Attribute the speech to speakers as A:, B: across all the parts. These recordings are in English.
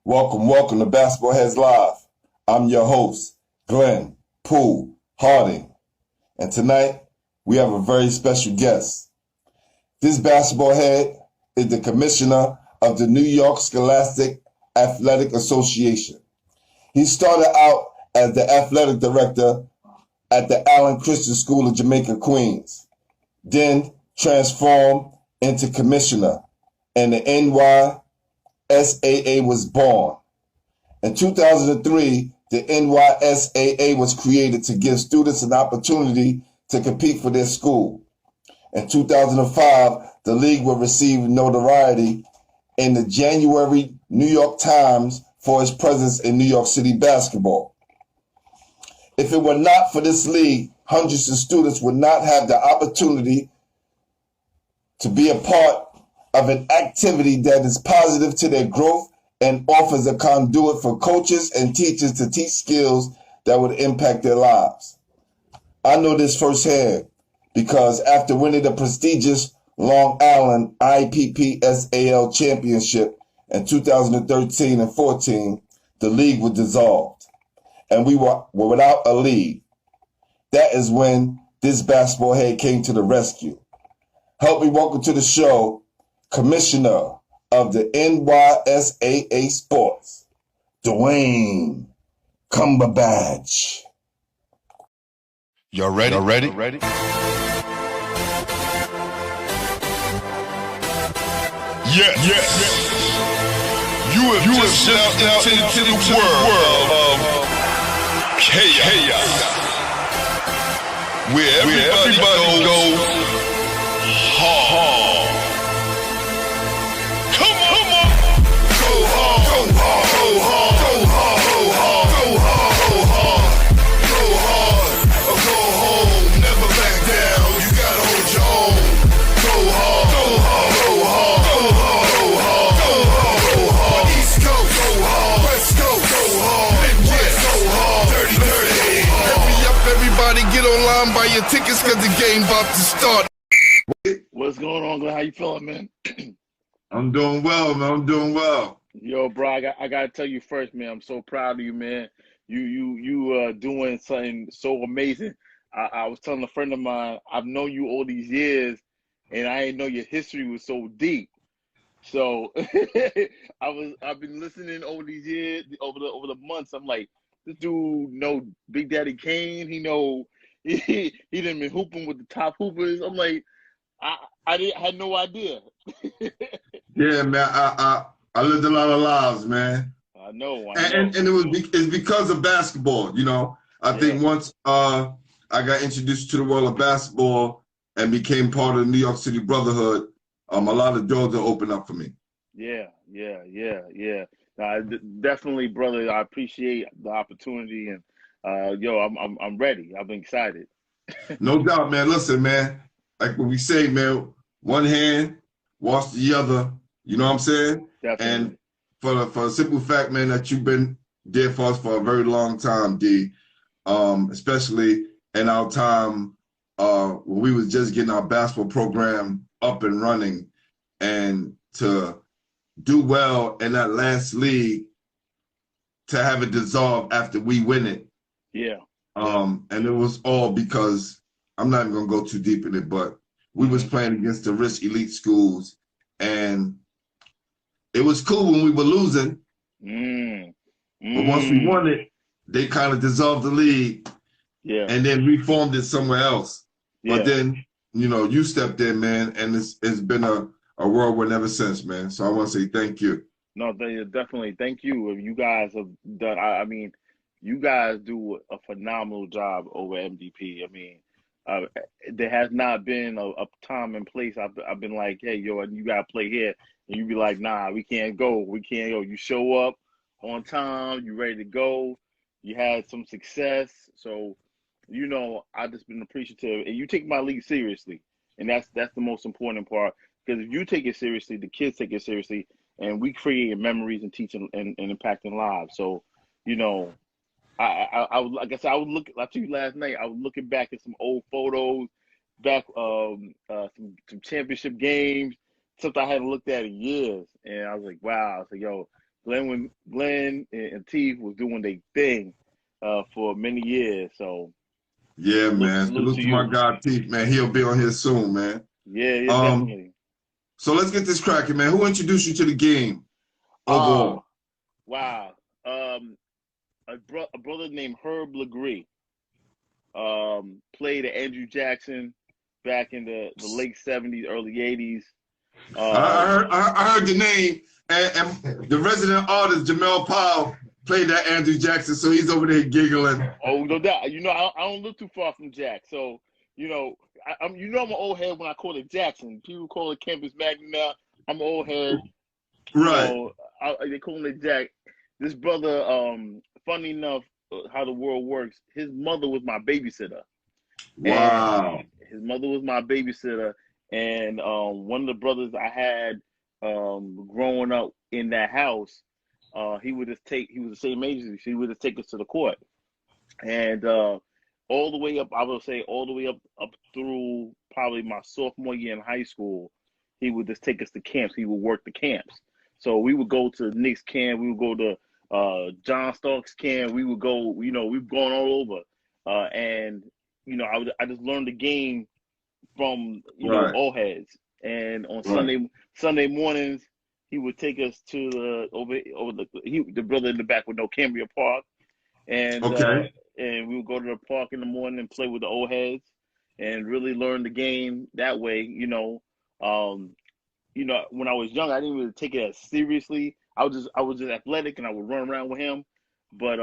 A: Welcome to Basketball Heads Live. I'm your host, Glenn Poole Harding. And tonight, we have a very special guest. This basketball head is the commissioner of the New York Scholastic Athletic Association. He started out as the athletic director at the Allen Christian School of Jamaica, Queens, then transformed into commissioner, and the N.Y.S.A.A. was born. In 2003, the N.Y.S.A.A. was created to give students an opportunity to compete for their school. In 2005, the league would receive notoriety in the January New York Times for its presence in New York City basketball. If it were not for this league, hundreds of students would not have the opportunity to be a part of an activity that is positive to their growth and offers a conduit for coaches and teachers to teach skills that would impact their lives. I know this firsthand because after winning the prestigious Long Island IPPSAL championship in 2013 and 14, the league was dissolved and we were without a league. That is when this basketball head came to the rescue. Help me welcome to the show, Commissioner of the NYSAA Sports, Dwayne Cumberbatch.
B: Y'all ready? Yes. You have just stepped out into the world of chaos, where everybody goes hard. Come on. Go hard. Go hard. Go hard. Go hard. Go hard. Go hard. Go hard. Or go home. Never back down. You gotta hold your own. Go hard. Go hard. Go hard. Go hard. Go hard. Go hard. Go hard. East Coast. Go hard. West Coast. Go hard. Midwest. Go hard. Dirty. Hurry up, everybody. Get online, buy your tickets, cause the game about to start.
C: What's going on, Glenn? How you feeling, man?
A: I'm doing well, man. I'm doing well.
C: Yo, bro, I gotta tell you first, man. I'm so proud of you, man. You doing something so amazing. I was telling a friend of mine, I've known you all these years, and I didn't know your history was so deep. So I've been listening over these years, over the months. I'm like, this dude know Big Daddy Kane. He done been hooping with the top hoopers. I'm like, I had no idea.
A: Yeah, man. I lived a lot of lives, man.
C: I know.
A: And it's because of basketball. You know, I think once I got introduced to the world of basketball and became part of the New York City Brotherhood, a lot of doors are opened up for me.
C: Yeah. Definitely, brother. I appreciate the opportunity, and I'm ready. I'm excited.
A: No doubt, man. Listen, man. Like what we say, man. One hand wash the other. You know what I'm saying?
C: Definitely.
A: And for the simple fact, man, that you've been there for us for a very long time, D. Especially in our time when we was just getting our basketball program up and running, and to do well in that last league, to have it dissolved after we win it.
C: Yeah.
A: And it was all because, I'm not even gonna go too deep in it, but we was playing against the rich elite schools, and it was cool when we were losing. But once we won it, they kind of dissolved the league, and then reformed it somewhere else. But then, you stepped in, man, and it's been a whirlwind ever since, man. So I want to say thank you.
C: No, definitely. Thank you. You guys have done. I mean, you guys do a phenomenal job over MDP. I mean, there has not been a time and place I've been like, hey, yo, you gotta play here, and you be like, nah, we can't go. You show up on time. You ready to go. You had some success, so I just been appreciative, and you take my league seriously, and that's the most important part. Because if you take it seriously, the kids take it seriously, and we create memories and teaching and impacting lives. So, I was, like I said, I told you last night, I was looking back at some old photos, some championship games, something I hadn't looked at in years, and I was like, wow. I was like, yo, Glenn and Teeth was doing their thing for many years. So
A: Yeah, man.
C: salute to
A: Salute to my
C: you.
A: guy Pete, man. He'll be on here soon, man.
C: Yeah,
A: Um,
C: definitely.
A: so let's get this cracking, man. Who introduced you to the game overall?
C: Wow. A brother named Herb Legree played at Andrew Jackson back in the late 70s, early 80s.
A: I heard the name, and the resident artist Jamel Powell played that Andrew Jackson, so he's over there giggling.
C: Oh, no doubt. You know, I don't live too far from Jack, so you know, I'm an old head when I call it Jackson. People call it Campus Magna now. I'm an old head.
A: Right.
C: You know, they call it Jack. This brother, funny enough, how the world works. His mother was my babysitter.
A: Wow.
C: And his mother was my babysitter, and one of the brothers I had growing up in that house, he was the same age as me, so he would just take us to the court. And all the way up, I would say all the way up through probably my sophomore year in high school, he would just take us to camps. He would work the camps. So we would go to Knicks camp, we would go to John Starks camp, we would go, you know, we've gone all over. And you know, I just learned the game from, you know, old heads. And on Sunday mornings, he would take us to the brother in the back would know Cambria Park, and we would go to the park in the morning and play with the old heads, and really learn the game that way. You know, when I was young, I didn't really take it as seriously. I was just athletic, and I would run around with him. But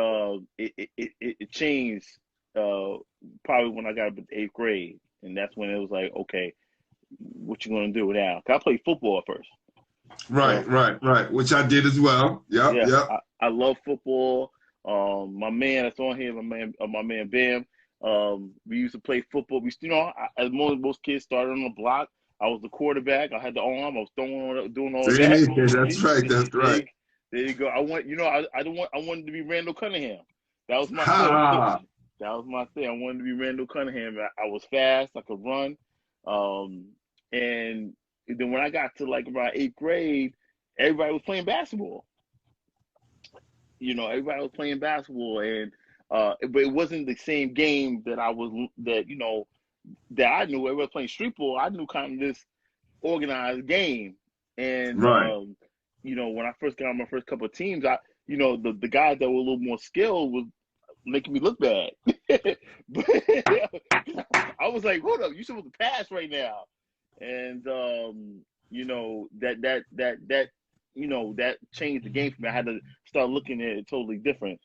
C: it changed probably when I got up in 8th grade, and that's when it was like, okay, what you gonna do now? 'Cause I played football at first.
A: Right. Which I did as well. Yep.
C: I love football. My man that's on here, my man Bam. We used to play football. As most kids started on the block. I was the quarterback. I had the arm. I was doing all that.
A: That's right.
C: There you go. I wanted to be Randall Cunningham. That was my
A: Ha.
C: thing. That was my thing. I wanted to be Randall Cunningham. I was fast. I could run. And then when I got to like about 8th grade, everybody was playing basketball. You know, everybody was playing basketball, and but it wasn't the same game that I knew. Everybody was playing street ball. I knew kind of this organized game, and you know, when I first got on my first couple of teams, the guys that were a little more skilled was making me look bad. But I was like, hold up, you're supposed to pass right now. And you know, that changed the game for me. I had to start looking at it totally different.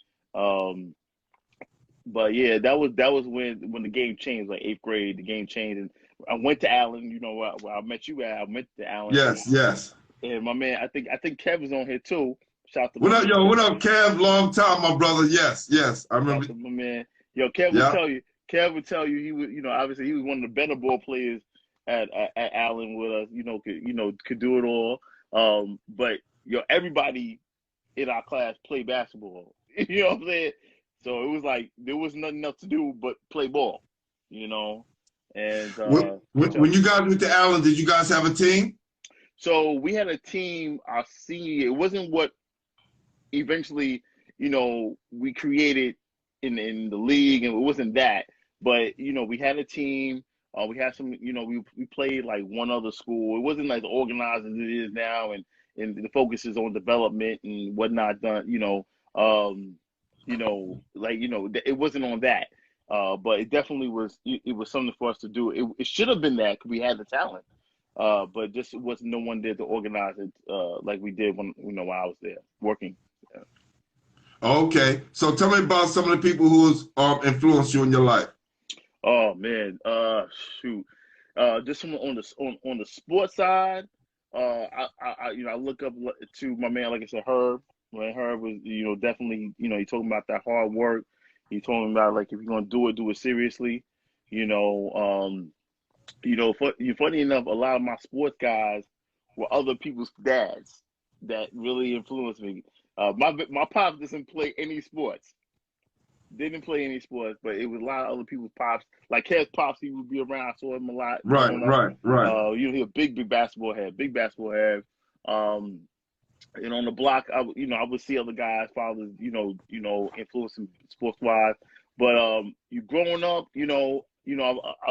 C: But yeah, that was when the game changed, like 8th grade, the game changed, and I went to Allen. You know, where I met you at. I went to Allen.
A: Yes.
C: And my man, I think Kev is on here too. Shout out to
A: what up, yo? What up, Kev? Long time, my brother. Yes. I remember.
C: Shout out to my man. Yo, Kev would tell you. Kev would tell you he was, you know, obviously he was one of the better ball players at Allen with us. Could do it all. But everybody in our class played basketball. You know what I'm saying? So it was like there was nothing else to do but play ball. You know, and
A: when you guys went to Allen, did you guys have a team?
C: So we had a team our senior year. It wasn't what eventually, you know, we created in the league, and it wasn't that. But you know, we had a team. We had some. You know, we played like one other school. It wasn't like organized as it is now, and the focus is on development and whatnot done. It wasn't on that. But it definitely was. It was something for us to do. It should have been that because we had the talent. But just wasn't no one there to organize it like we did when while I was there working. Yeah.
A: Okay, so tell me about some of the people who's influenced you in your life.
C: Oh man, shoot, just on the sports side, I look up to my man, like I said, Herb. When Herb was, definitely, he told me about that hard work. He told me about, like, if you're gonna do it seriously. Funny enough, a lot of my sports guys were other people's dads that really influenced me. My pops doesn't play any sports. Didn't play any sports, but it was a lot of other people's pops. Like Kev's pops, he would be around. I saw him a lot.
A: Right.
C: He a big basketball head. And on the block, I would see other guys, fathers, influencing sports wise. But you growing up, I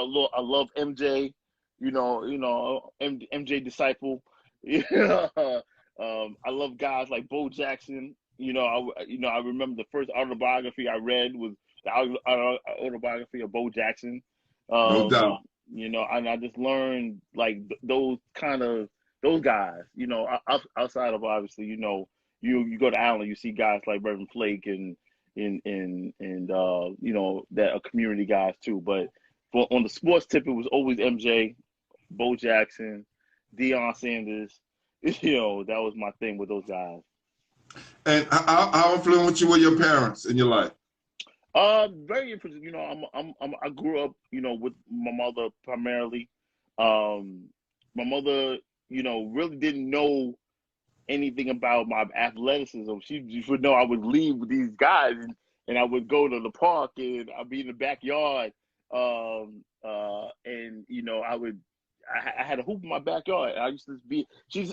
C: love MJ, MJ disciple. I love guys like Bo Jackson. I remember the first autobiography I read was the autobiography of Bo Jackson.
A: No doubt.
C: And I just learned like those guys, outside of obviously, you go to Allen, you see guys like Reverend Flake and that are community guys too. But on the sports tip, it was always MJ, Bo Jackson, Deion Sanders. That was my thing with those guys.
A: And how influential were your parents in your life?
C: Very interesting. I grew up, with my mother primarily. My mother, really didn't know anything about my athleticism. She would know I would leave with these guys and I would go to the park and I'd be in the backyard. I had a hoop in my backyard. I used to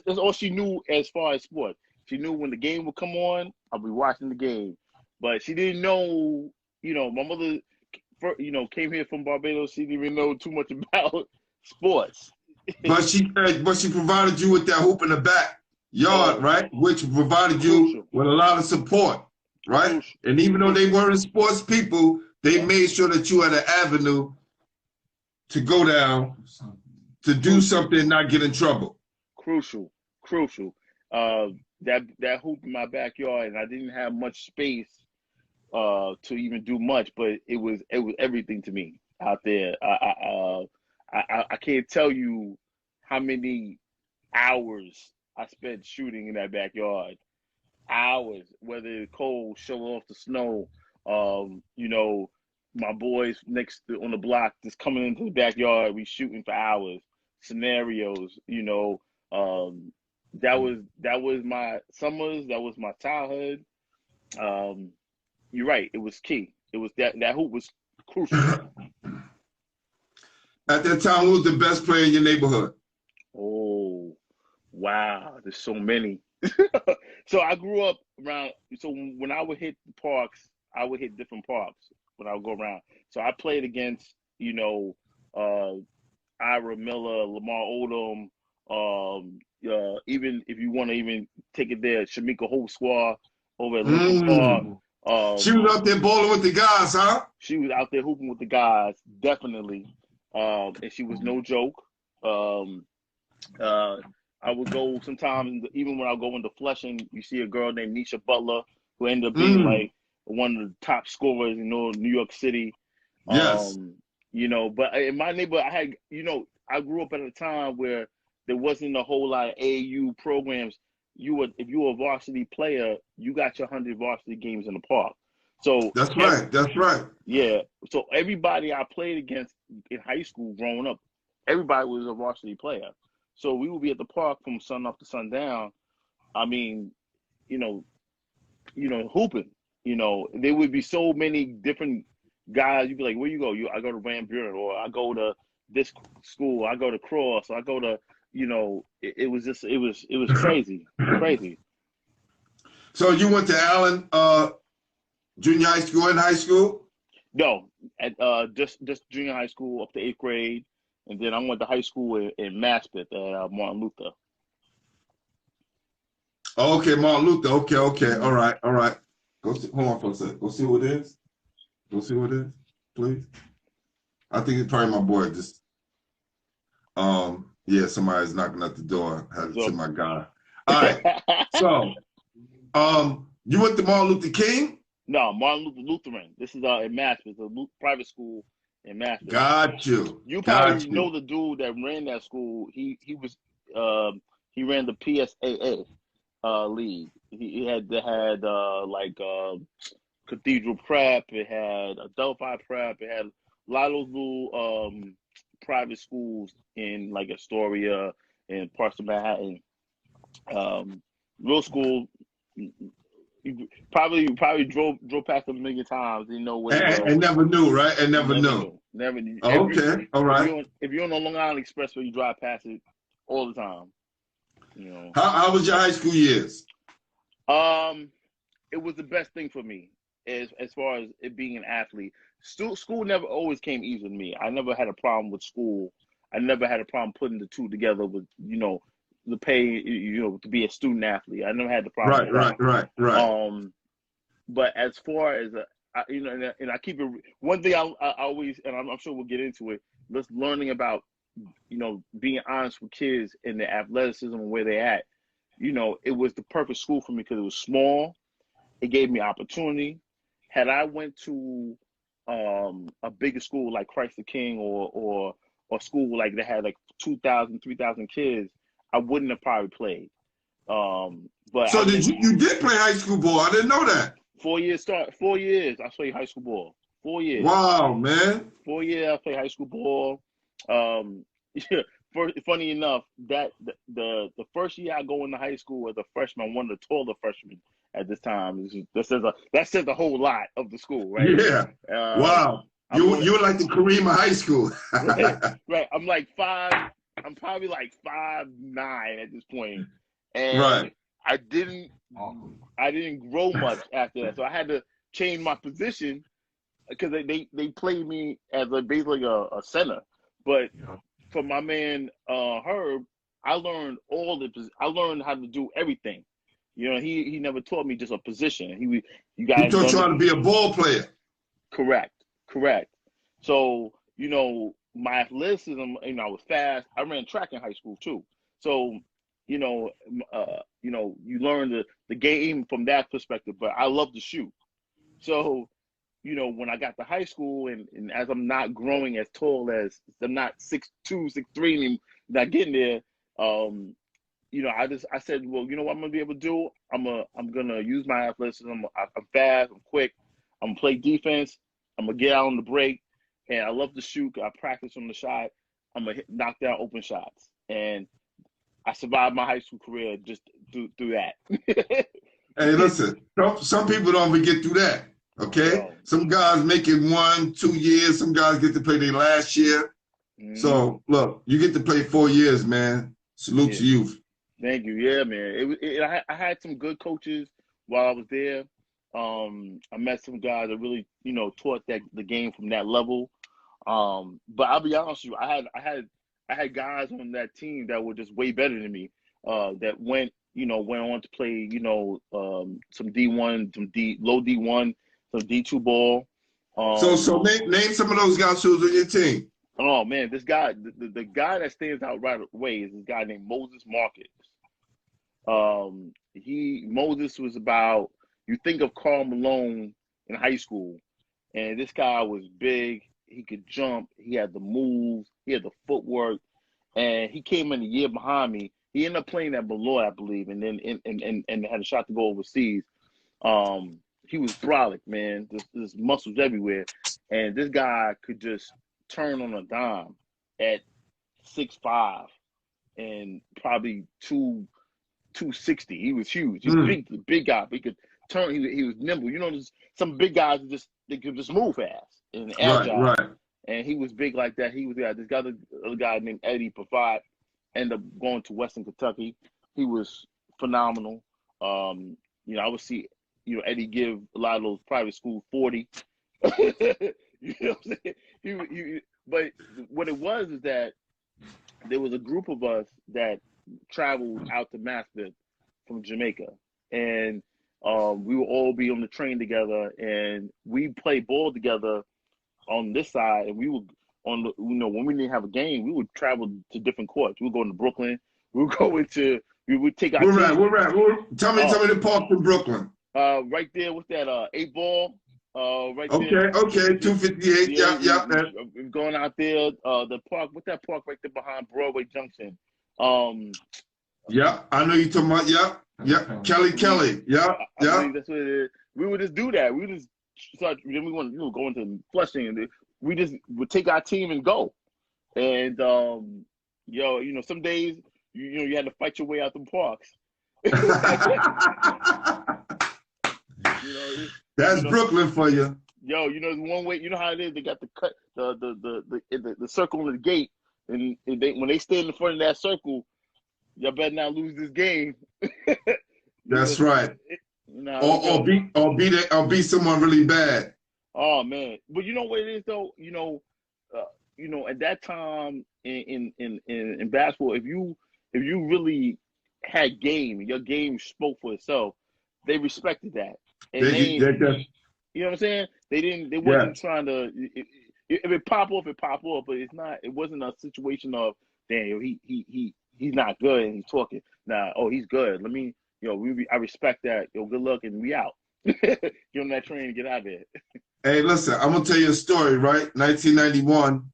C: that's all she knew as far as sport. She knew when the game would come on, I'll be watching the game. But she didn't know, my mother, came here from Barbados. She didn't even know too much about sports.
A: But she provided you with that hoop in the backyard, right? Which provided you with a lot of support, right? And even though they weren't sports people, they made sure that you had an avenue to go down to do something and not get in trouble. Crucial.
C: That hoop in my backyard, and I didn't have much space to even do much, but it was everything to me out there. I can't tell you how many hours I spent shooting in that backyard. Hours, whether it's cold, show off the snow. My boys on the block just coming into the backyard, we shooting for hours. Scenarios, that was my summers, that was my childhood. You're right, it was key. It was that hoop was crucial.
A: At that time, who was the best player in your neighborhood?
C: Oh, wow, there's so many. So I grew up around, so when I would hit the parks, I would hit different parks when I would go around. So I played against, Ira Miller, Lamar Odom, even if you want to even take it there, Shamika Holsquare over at Lincoln Park.
A: She was out there bowling with the guys, huh?
C: She was out there hooping with the guys, definitely. And she was no joke. I would go sometimes, even when I go into Flushing, you see a girl named Nisha Butler, who ended up being like one of the top scorers in New York City.
A: Yes.
C: But in my neighborhood, I had, I grew up at a time where there wasn't a whole lot of AAU programs. If you were a varsity player, you got your 100 varsity games in the park. So
A: that's right.
C: Yeah. So everybody I played against in high school growing up, everybody was a varsity player. So we would be at the park from sun up to sundown. I mean, hooping. There would be so many different guys. You'd be like, where you go? I go to Van Buren, or I go to this school. I go to Cross. Or I go to, it was crazy, crazy.
A: So you went to Allen junior high school and high school?
C: No, at just junior high school up to 8th grade. And then I went to high school in Maspeth at Martin Luther.
A: Oh, okay, Martin Luther. Okay. All right. Hold on for a second. Go see what it is. Please. I think it's probably my boy. Just, somebody's knocking at the door. Had to my guy. All right. So, you went to Martin Luther King?
C: No, Martin Luther Lutheran. This is in Maspeth, a private school. In Maspeth.
A: Got you.
C: You probably know the dude that ran that school. He ran the PSAA league. He had Cathedral Prep. It had Adelphi Prep. It had a lot of those little private schools in like Astoria and parts of Manhattan. Real school. You probably drove past them a million times. You know where.
A: And never knew, right? And never knew.
C: Never knew.
A: Okay, all right.
C: If you're on the Long Island Expressway, you drive past it all the time. You know,
A: How was your high school years?
C: it was the best thing for me as far as it being an athlete. School never always came easy to me. I never had a problem with school. I never had a problem putting the two together with, the pay, to be a student athlete. I never had the problem with that.
A: Right.
C: But as far as and I keep it. One thing I always, and I'm sure we'll get into it. Just learning about, being honest with kids and their athleticism and where they at. It was the perfect school for me because it was small. It gave me opportunity. Had I went to a bigger school like Christ the King or school like that had like 2,000, 3,000 kids, I wouldn't have probably played. But
A: so you did play high school ball? I didn't know that.
C: 4 years start. 4 years I played high school ball. 4 years.
A: Wow, man.
C: 4 years I played high school ball. Funny enough, that the first year I go into high school as a freshman, one of the taller freshmen at this time. That says a whole lot of the school, right?
A: Yeah. Wow. You were like the Kareem of high school.
C: Right. I'm like five. I'm probably like 5'9" at this point, and
A: right.
C: I didn't grow much after that, so I had to change my position because they played me as basically a center. But from my man Herb, I learned I learned how to do everything. He never taught me just a position. He
A: taught you how to be a ball player.
C: Correct. So, my athleticism, I was fast. I ran track in high school too. So, you learn the game from that perspective, but I love to shoot. So, when I got to high school and as I'm not growing as tall as I'm not 6'2", 6'3", and not getting there, I said, well, you know what I'm gonna be able to do? I'm gonna use my athleticism. I'm fast, I'm quick, I'm gonna play defense, I'm gonna get out on the break, and I love to shoot. I practice on the shot. I'm gonna knock down open shots, and I survived my high school career just through that.
A: Hey, listen, some people don't even get through that. Okay, some guys make it 1, 2 years. Some guys get to play their last year. So look, you get to play 4 years, man. Salute to you.
C: Thank you. Yeah, man. I had some good coaches while I was there. I met some guys that really, taught the game from that level. But I'll be honest with you, I had guys on that team that were just way better than me. That went on to play, some D1, low D1, some D2 ball.
A: So name some of those guys who was on your team.
C: Oh man, this guy, the guy that stands out right away is this guy named Moses Marcus. Moses was about, you think of Karl Malone in high school, and this guy was big. He could jump. He had the moves. He had the footwork, and he came in a year behind me. He ended up playing at Malloy, I believe, and then and had a shot to go overseas. He was brolic, man. There's muscles everywhere, and this guy could just turn on a dime at 6'5" and probably 260. He was huge. He was big guy. But he could turn. He was nimble. There's some big guys they could just move fast and agile.
A: Right.
C: And he was big like that. He was this other guy named Eddie Pavard, ended up going to Western Kentucky. He was phenomenal. I would see Eddie give a lot of those private schools 40. You know what I'm saying? But what it was is that there was a group of us that traveled out to N.Y.S.A.A from Jamaica, and we would all be on the train together, and we play ball together on this side, and we would when we didn't have a game, we would travel to different courts. We would go into Brooklyn. We would take our
A: team. Tell me the park in Brooklyn.
C: Right there with that 8 ball. Right there.
A: Okay, 258. Yeah.
C: We're going out there. The park. What's that park right there behind Broadway Junction?
A: Yeah, I know you're talking about. Yeah. Kelly. Yeah.
C: I think that's what it is. We would just do that. We would just start. Then we would go into Flushing, and we just would take our team and go. And some days you had to fight your way out the parks.
A: That's Brooklyn for you.
C: One way. You know how it is. They got the cut, the circle in the gate, and when they stand in front of that circle, y'all better not lose this game.
A: That's right.
C: You know,
A: Or beat someone really bad.
C: oh man, but you know what it is though. At that time in basketball, if you really had game, your game spoke for itself. They respected that, and you know what I'm saying. They wasn't trying to. If it pop off, it pop off, but it's not. It wasn't a situation of damn, he's not good and he's talking. Nah, oh he's good. Let me, I respect that. Good luck and we out. Get on that train and get out of there.
A: Hey, listen, I'm gonna tell you a story, right? 1991,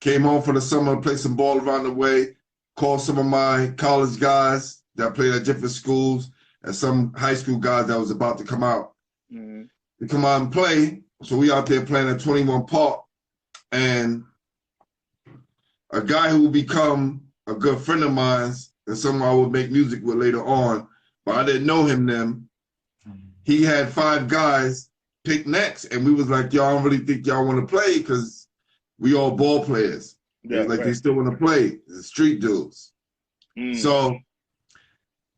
A: came home for the summer, played some ball around the way, called some of my college guys that played at different schools and some high school guys that was about to come out.
C: Mm-hmm.
A: To come out and play. So we out there playing at 21 Park, and a guy who will become a good friend of mine and someone I would make music with later on, but I didn't know him then. He had 5 guys pick next, and we was like, y'all don't really think y'all want to play because we all ball players.
C: Yeah,
A: like
C: right.
A: They still want to play, the street dudes. So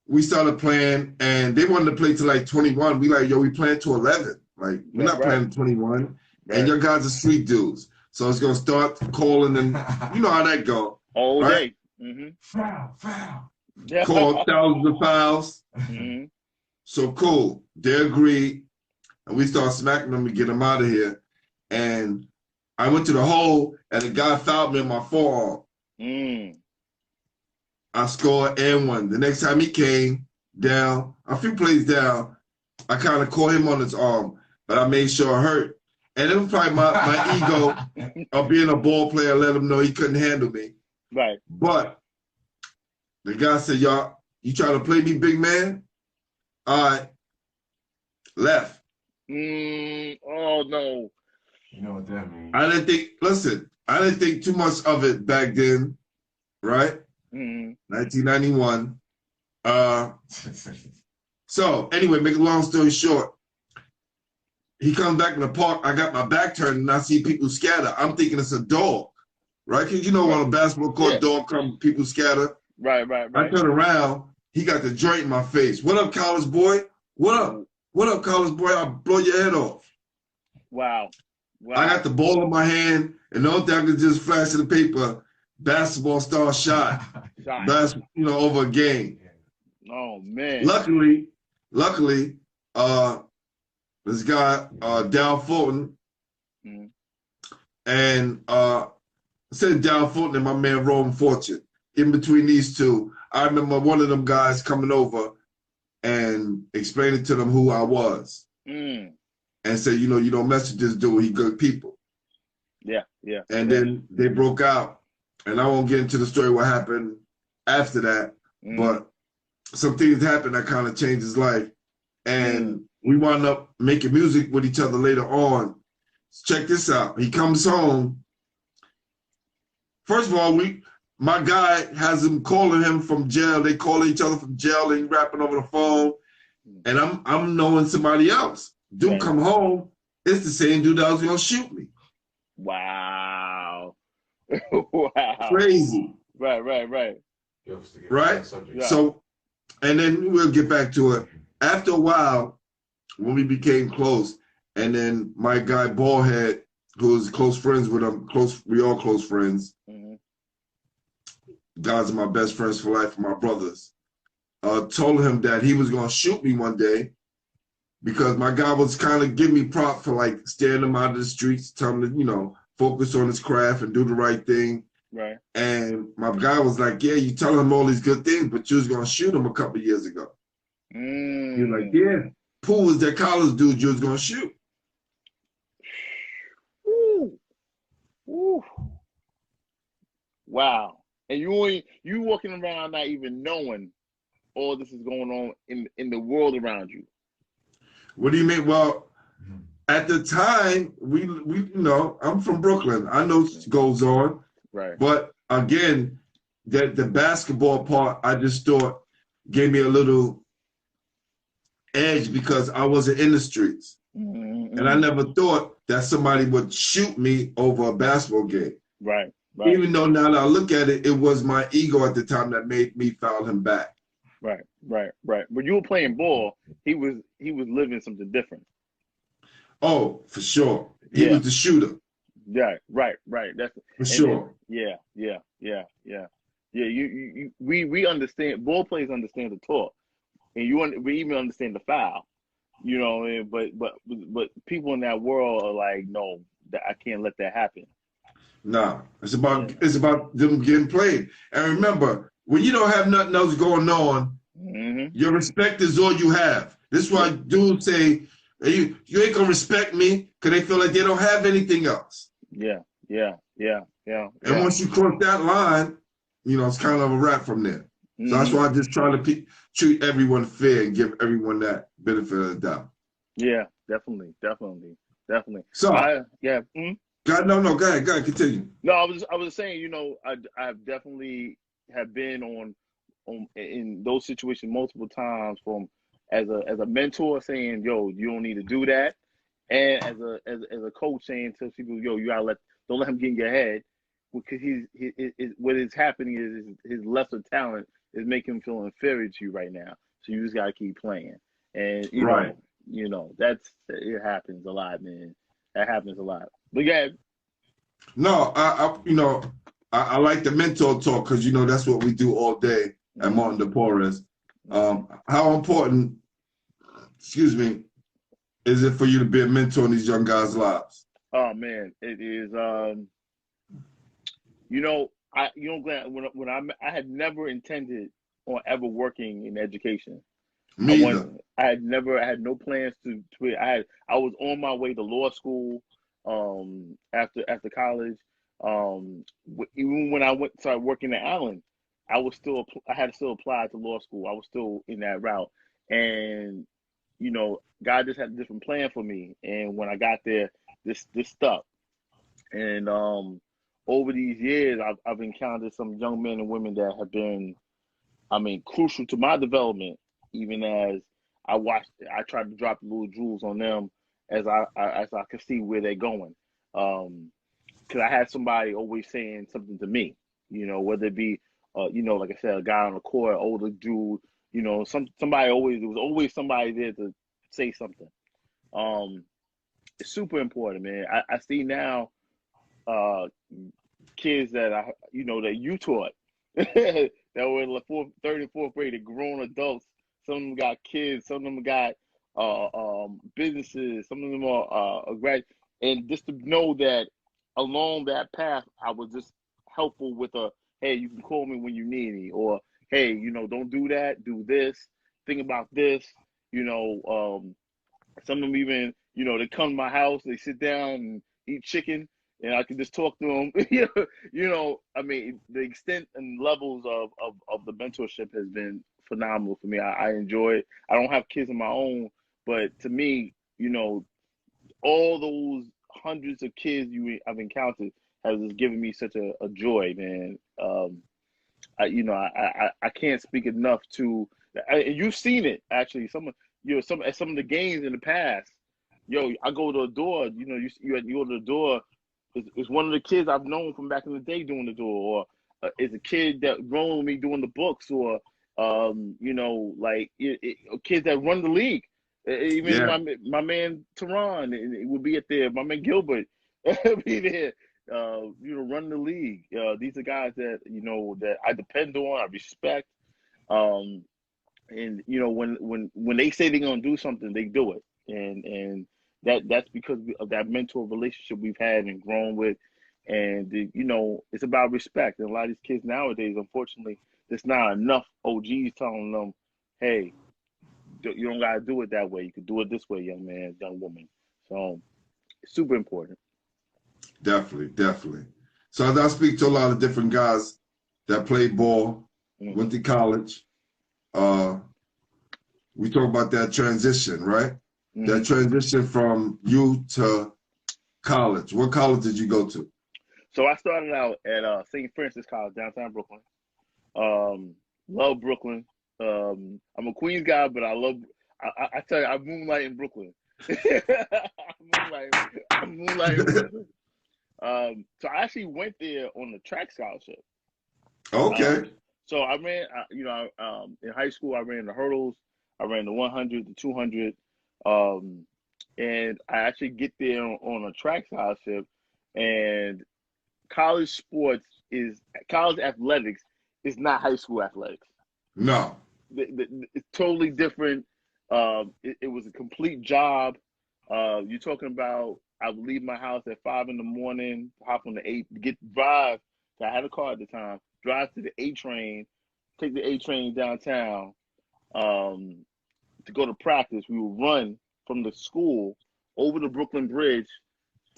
A: we started playing, and they wanted to play to like 21. We like, yo, we playing to 11. Like, we're not playing to 21. Right. And your guys are street dudes. So it's going to start calling, and you know how that go.
C: All
A: right?
C: day. Mm-hmm.
D: Foul.
A: Call thousands of fouls.
C: Mm-hmm.
A: So cool. They agreed, and we start smacking them to get them out of here. And I went to the hole, and the guy fouled me in my forearm. I scored and won. The next time he came down, a few plays down, I kind of caught him on his arm, but I made sure it hurt. And it was probably my ego of being a ball player, let him know he couldn't handle me.
C: Right.
A: But the guy said, y'all, you trying to play me, big man? All right. Left.
C: Oh, no.
D: You know what that means.
A: I didn't think too much of it back then, right? 1991. So anyway, make a long story short, he comes back in the park. I got my back turned and I see people scatter. I'm thinking it's a dog, right? Because you know on a basketball court, dog come, people scatter.
C: Right.
A: I turn around, he got the joint in my face. What up, college boy? What up? What up, college boy? I'll blow your head off.
C: Wow.
A: I got the ball in my hand, and the only thing I could just flash to the paper, basketball star shot. Over a game.
C: Oh man.
A: Luckily, this guy, Dow Fulton, and I said Dow Fulton and my man Rome Fortune. In between these two, I remember one of them guys coming over and explaining to them who I was. And said, you don't mess with this dude, he good people.
C: Yeah.
A: And then they broke out. And I won't get into the story what happened after that, but some things happened that kind of changed his life. And we wound up making music with each other later on. Check this out. He comes home. First of all, my guy has him calling him from jail. They call each other from jail and rapping over the phone. And I'm knowing somebody else. Dude come home, it's the same dude that was gonna shoot me.
C: Wow. Wow.
A: Crazy.
C: Right.
A: Right?
C: Yeah.
A: So, and then we'll get back to it. After a while, when we became close, and then my guy Ballhead, who was close friends with him, we all close friends. Guys are my best friends for life, my brothers. Told him that he was gonna shoot me one day because my guy was kind of giving me prop for like staring him out of the streets, telling him to, focus on his craft and do the right thing.
C: Right.
A: And my guy was like, yeah, you telling him all these good things, but you was gonna shoot him a couple of years ago. He was like, yeah, Pooh was that college dude you was gonna shoot.
C: Ooh. Wow. And you walking around not even knowing all this is going on in the world around you. What
A: do you mean? Well, at the time, we I'm from Brooklyn. I know what goes on.
C: Right.
A: But again, the basketball part, I just thought gave me a little edge because I wasn't in the streets. And I never thought that somebody would shoot me over a basketball game.
C: Right.
A: Even though now that I look at it, it was my ego at the time that made me foul him back.
C: Right. When you were playing ball, he was living something different.
A: Oh, for sure. He was the shooter.
C: Yeah, right. That's
A: for sure.
C: Yeah. We understand. Ball players understand the talk, and we even understand the foul. You know, but people in that world are like, no, I can't let that happen.
A: Nah, it's about them getting played. And remember, when you don't have nothing else going on, your respect is all you have. This is why dudes say, you ain't gonna respect me because they feel like they don't have anything else.
C: Yeah.
A: And once you cross that line, you know, it's kind of a wrap from there. So that's why I just try to treat everyone fair and give everyone that benefit of the doubt.
C: Yeah, definitely.
A: So, No, go ahead, continue.
C: No, I was saying, you know, I've definitely have been on in those situations multiple times, from as a mentor saying, yo, you don't need to do that, and as a coach saying to people, yo, you gotta don't let him get in your head, because what is happening is his lesser talent is making him feel inferior to you right now. So you just gotta keep playing, and you know it happens a lot, man. That happens a lot. But yeah.
A: No, I like the mentor talk, because you know that's what we do all day at Martin de Porres. How important, is it for you to be a mentor in these young guys' lives?
C: Oh man, it is. Glenn, when I had never intended on ever working in education.
A: Me either.
C: I had no plans to. I was on my way to law school. After college, even when I started working at Allen, I had to still apply to law school. I was still in that route, and you know, God just had a different plan for me. And when I got there, this stuck. And over these years, I've encountered some young men and women that have been, crucial to my development. Even as I tried to drop the little jewels on them as I could see where they're going. Because I had somebody always saying something to me, you know, whether it be, like I said, a guy on the court, older dude, you know, there was always somebody there to say something. It's super important, man. I see now kids that that you taught that were in the third and fourth grade, grown adults. Some of them got kids, some of them got businesses, some of them are grad, and just to know that along that path, I was just helpful with hey, you can call me when you need me, or hey, don't do that, do this, think about this, some of them even, they come to my house, they sit down and eat chicken, and I can just talk to them. The extent and levels of the mentorship has been phenomenal for me. I enjoy it. I don't have kids of my own, but to me, all those hundreds of kids I've encountered has just given me such a joy, man. I can't speak enough to. You've seen it actually. Some of the games in the past. I go to a door. You go to the door. It's one of the kids I've known from back in the day doing the door, or it's a kid that grown with me doing the books, or kids that run the league. Even my man Tehran would be there. My man Gilbert be there. Run the league. These are guys that that I depend on. I respect. And when they say they're gonna do something, they do it. And that's because of that mentor relationship we've had and grown with. And it's about respect. And a lot of these kids nowadays, unfortunately, there's not enough OGs telling them, hey, you don't gotta do it that way. You can do it this way, young man, young woman. So it's super important.
A: Definitely. So as I speak to a lot of different guys that played ball, went to college, we talk about that transition, right? That transition from you to college. What college did you go to?
C: So I started out at St. Francis College, downtown Brooklyn. Love Brooklyn. I'm a Queens guy, but I tell you, I moonlight in Brooklyn. I moonlight in Brooklyn. So I actually went there on a track scholarship.
A: Okay.
C: So I ran, in high school, I ran the hurdles, I ran the 100, the 200, and I actually get there on a track scholarship. And college college athletics is not high school athletics.
A: No.
C: It's totally different. It was a complete job. You're talking about I would leave my house at 5 in the morning, hop on the 8, drive. I had a car at the time. Drive to the A train, take the A train downtown to go to practice. We would run from the school over the Brooklyn Bridge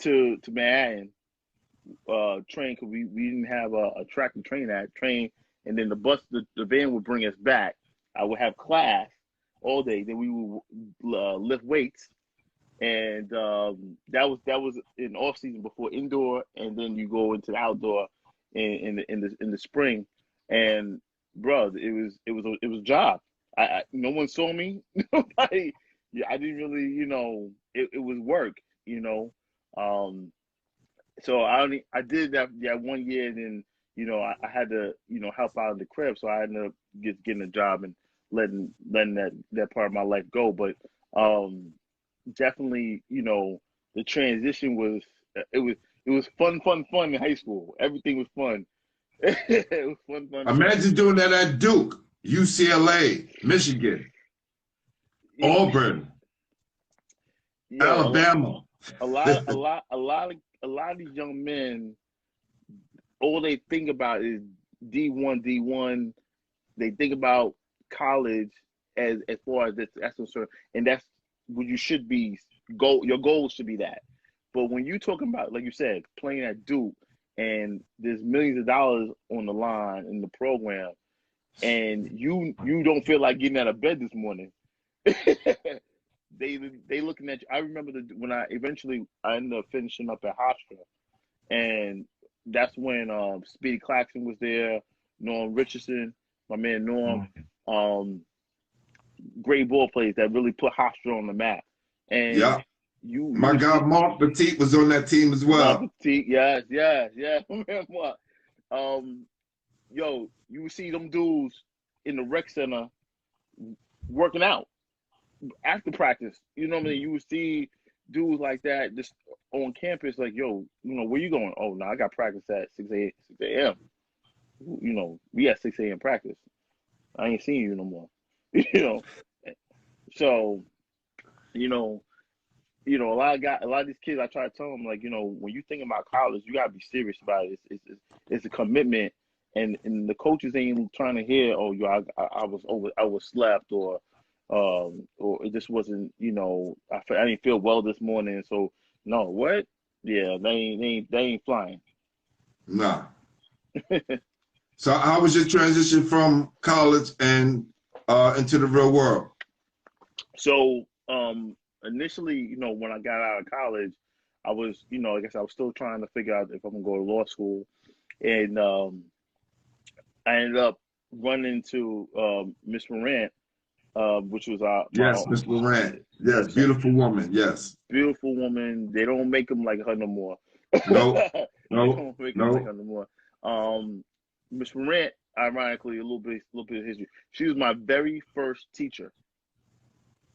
C: to Manhattan. Train because we didn't have a track to train at. Train, and then the van would bring us back. I would have class all day. Then we would lift weights, and that was in off season before indoor, and then you go into the outdoor in the spring. And bro, it was a job. No one saw me. Nobody. Yeah, I didn't really, it was work, So I did that 1 year, and then I had to help out in the crib, so I ended up getting a job and letting that part of my life go. But definitely, the transition was it was fun in high school. Everything was fun. It was fun.
A: Imagine doing that at Duke, UCLA, Michigan, Auburn, Alabama.
C: A lot of these young men, all they think about is D1. They think about college as far as that's concerned, and that's what you should be. Your goal should be that. But when you're talking about, like you said, playing at Duke, and there's millions of dollars on the line in the program, and you don't feel like getting out of bed this morning. They looking at you. I remember when I ended up finishing up at Hofstra, and that's when Speedy Claxton was there, Norm Richardson, my man Norm, great ball players that really put Hofstra on the map. And
A: yeah, my guy Mark Petit was on that team as well.
C: Mark Petit, yes. Remember, yo, you would see them dudes in the rec center working out after practice. You know what I mean? You would see dudes like that just on campus, like, yo, where you going? Oh, no, I got practice at 6 a.m. We at 6 a.m. practice. I ain't seeing you no more. So, a lot of these kids, I try to tell them, like, when you think about college, you gotta be serious about it. It's a commitment, and the coaches ain't trying to hear, oh, yo, I was slept, or it just wasn't, I didn't feel well this morning. So no, what? Yeah, they ain't flying.
A: Nah. So how was your transition from college and into the real world?
C: So initially, when I got out of college, I was, I guess I was still trying to figure out if I'm gonna go to law school, and I ended up running into Miss Morant, which was
A: yes, Miss Morant. Yes, beautiful woman. Yes,
C: beautiful woman. They don't make them like her no more.
A: No.
C: They don't make them like her no more. Miss Morant, ironically, a little bit of history. She was my very first teacher,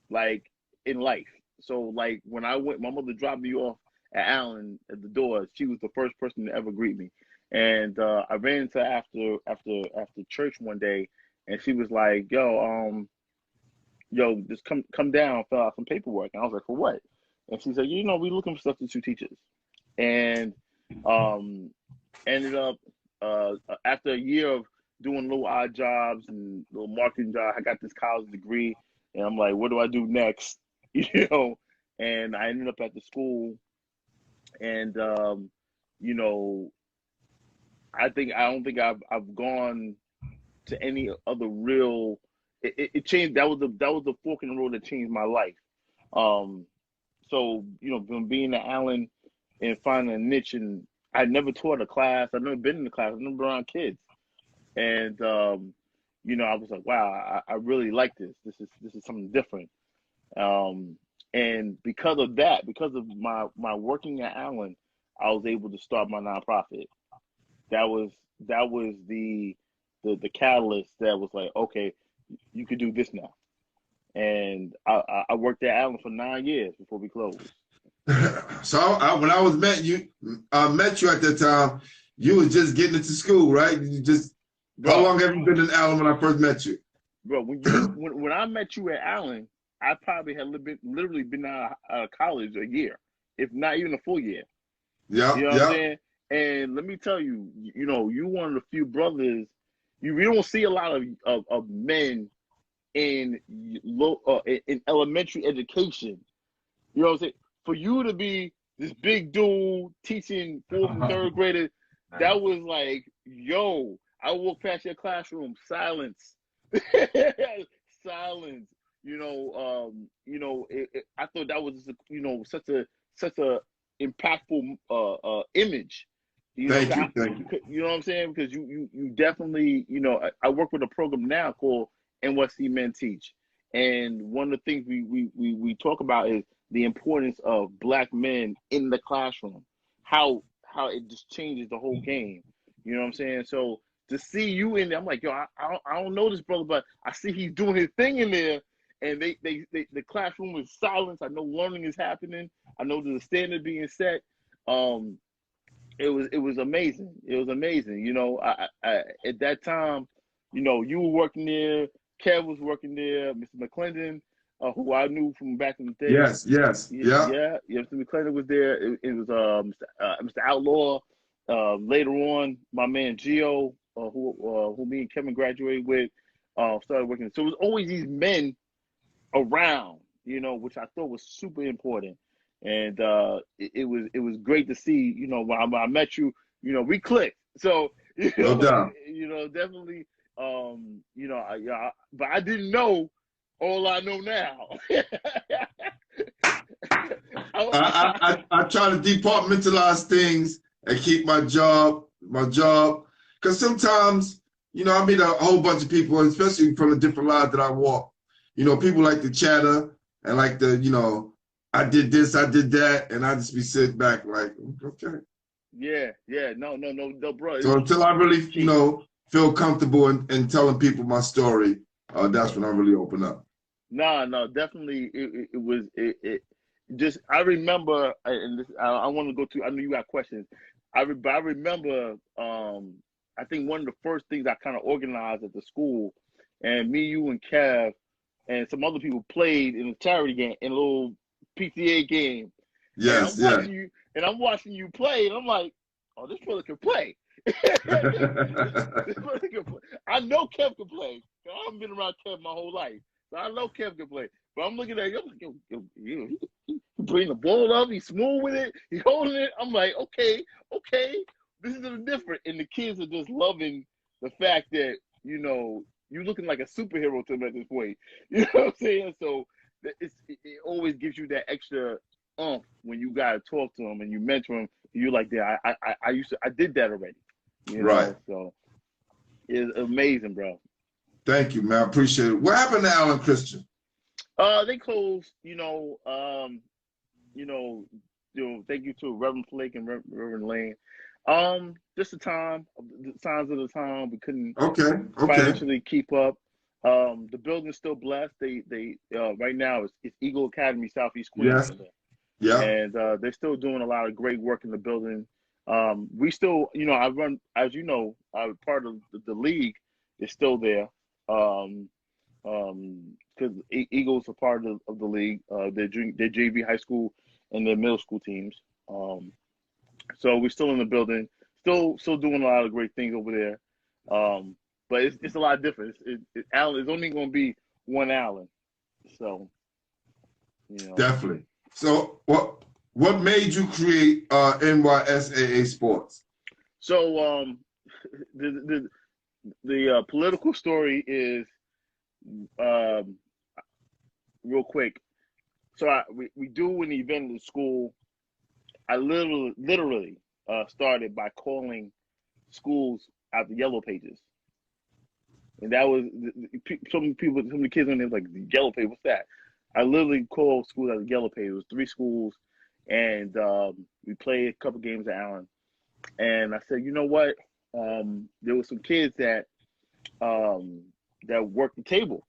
C: like, in life. So, like, when I went, my mother dropped me off at Allen at the door. She was the first person to ever greet me. And I ran into after church one day, and she was like, "Yo, just come down, fill out some paperwork." And I was like, "For what?" And she said, "We looking for substitute teachers." And ended up after a year of doing little odd jobs and little marketing jobs, I got this college degree, and I'm like, what do I do next? And I ended up at the school, and I don't think I've gone to any other real. It changed. That was the fork in the road that changed my life. So from being at Allen and finding a niche, and I never taught a class. I've never been in the class. I've never been around kids, and I was like, wow, I really like this. This is something different. And because of that, because of my working at Allen, I was able to start my nonprofit. That was the catalyst that was like, okay, you could do this now. And I worked at Allen for 9 years before we closed.
A: So when I met you at that time, you was just getting into school, right? How long have you been in Allen when I first met you?
C: Bro, when I met you at Allen, I probably had literally been out of college a year, if not even a full year.
A: Yeah,
C: you know what I'm saying? And let me tell you, you one of the few brothers. We don't see a lot of men in in elementary education. You know what I'm saying? For you to be this big dude teaching 4th and 3rd graders, that was like, yo, I walk past your classroom, silence, silence. I thought that was such a impactful image.
A: Thank you.
C: You know what I'm saying? Because you definitely, I work with a program now called N.Y.S.A.A. Men Teach, and one of the things we talk about is the importance of Black men in the classroom, how it just changes the whole game. You know what I'm saying? So to see you in there, I'm like, yo, I don't know this brother, but I see he's doing his thing in there, and the classroom is silence. I know learning is happening. I know there's a standard being set. It was amazing. It was amazing. I at that time, you were working there, Kev was working there, Mr. McClendon, who I knew from back in the day.
A: Yes.
C: Yeah. Mr. McClendon was there. It was Mr. Outlaw. Later on, my man Gio, who me and Kevin graduated with, started working. So it was always these men around, which I thought was super important. And it was great to see, when I met you, we clicked. So
A: No doubt.
C: Definitely, but I didn't know all I know now.
A: I try to departmentalize things and keep my job, because sometimes, I meet a whole bunch of people, especially from the different lives that I walk. People like to chatter and like to, I did this, I did that, and I just be sitting back like, okay.
C: Yeah, no, bro.
A: So until I really, feel comfortable in telling people my story, that's when I really open up.
C: No, definitely. It was just. I remember, and this, I want to go to. I know you got questions. I remember. I think one of the first things I kind of organized at the school, and me, you, and Kev, and some other people played in a charity game, in a little PTA game.
A: Yes,
C: and I'm watching you play, and I'm like, oh, this brother can play. I know Kev can play. I haven't been around Kev my whole life, so I know Kev can play. But I'm looking at you, I'm like, he bring the ball up, he's smooth with it, he's holding it. I'm like, okay, this is different. And the kids are just loving the fact that, you're looking like a superhero to them at this point. You know what I'm saying? So it always gives you that extra when you gotta talk to them and you mentor them. You're like, yeah, I did that already.
A: Right.
C: So it's amazing, bro.
A: Thank you, man. I appreciate it. What happened to Allen Christian?
C: They closed. Thank you to Reverend Flake and Reverend Lane. Just the signs of the time. We couldn't financially keep up. The building's still blessed. They right now it's Eagle Academy, Southeast Queens.
A: Yes. Yeah.
C: And they're still doing a lot of great work in the building. We still, I run, as you know, part of the league is still there. Because Eagles are part of the league. Their JV high school and their middle school teams. So we're still in the building, still doing a lot of great things over there. But it's a lot different. Allen is only going to be one Allen. So,
A: Definitely. So what made you create NYSAA Sports?
C: So the political story is real quick. So we do an event in the school. I literally started by calling schools out the yellow pages, and that was some of the kids on there was like, the yellow page, what's that? I literally called schools out the yellow page. It was 3 schools and we played a couple games at Allen. And I said, you know what? There were some kids that worked the table,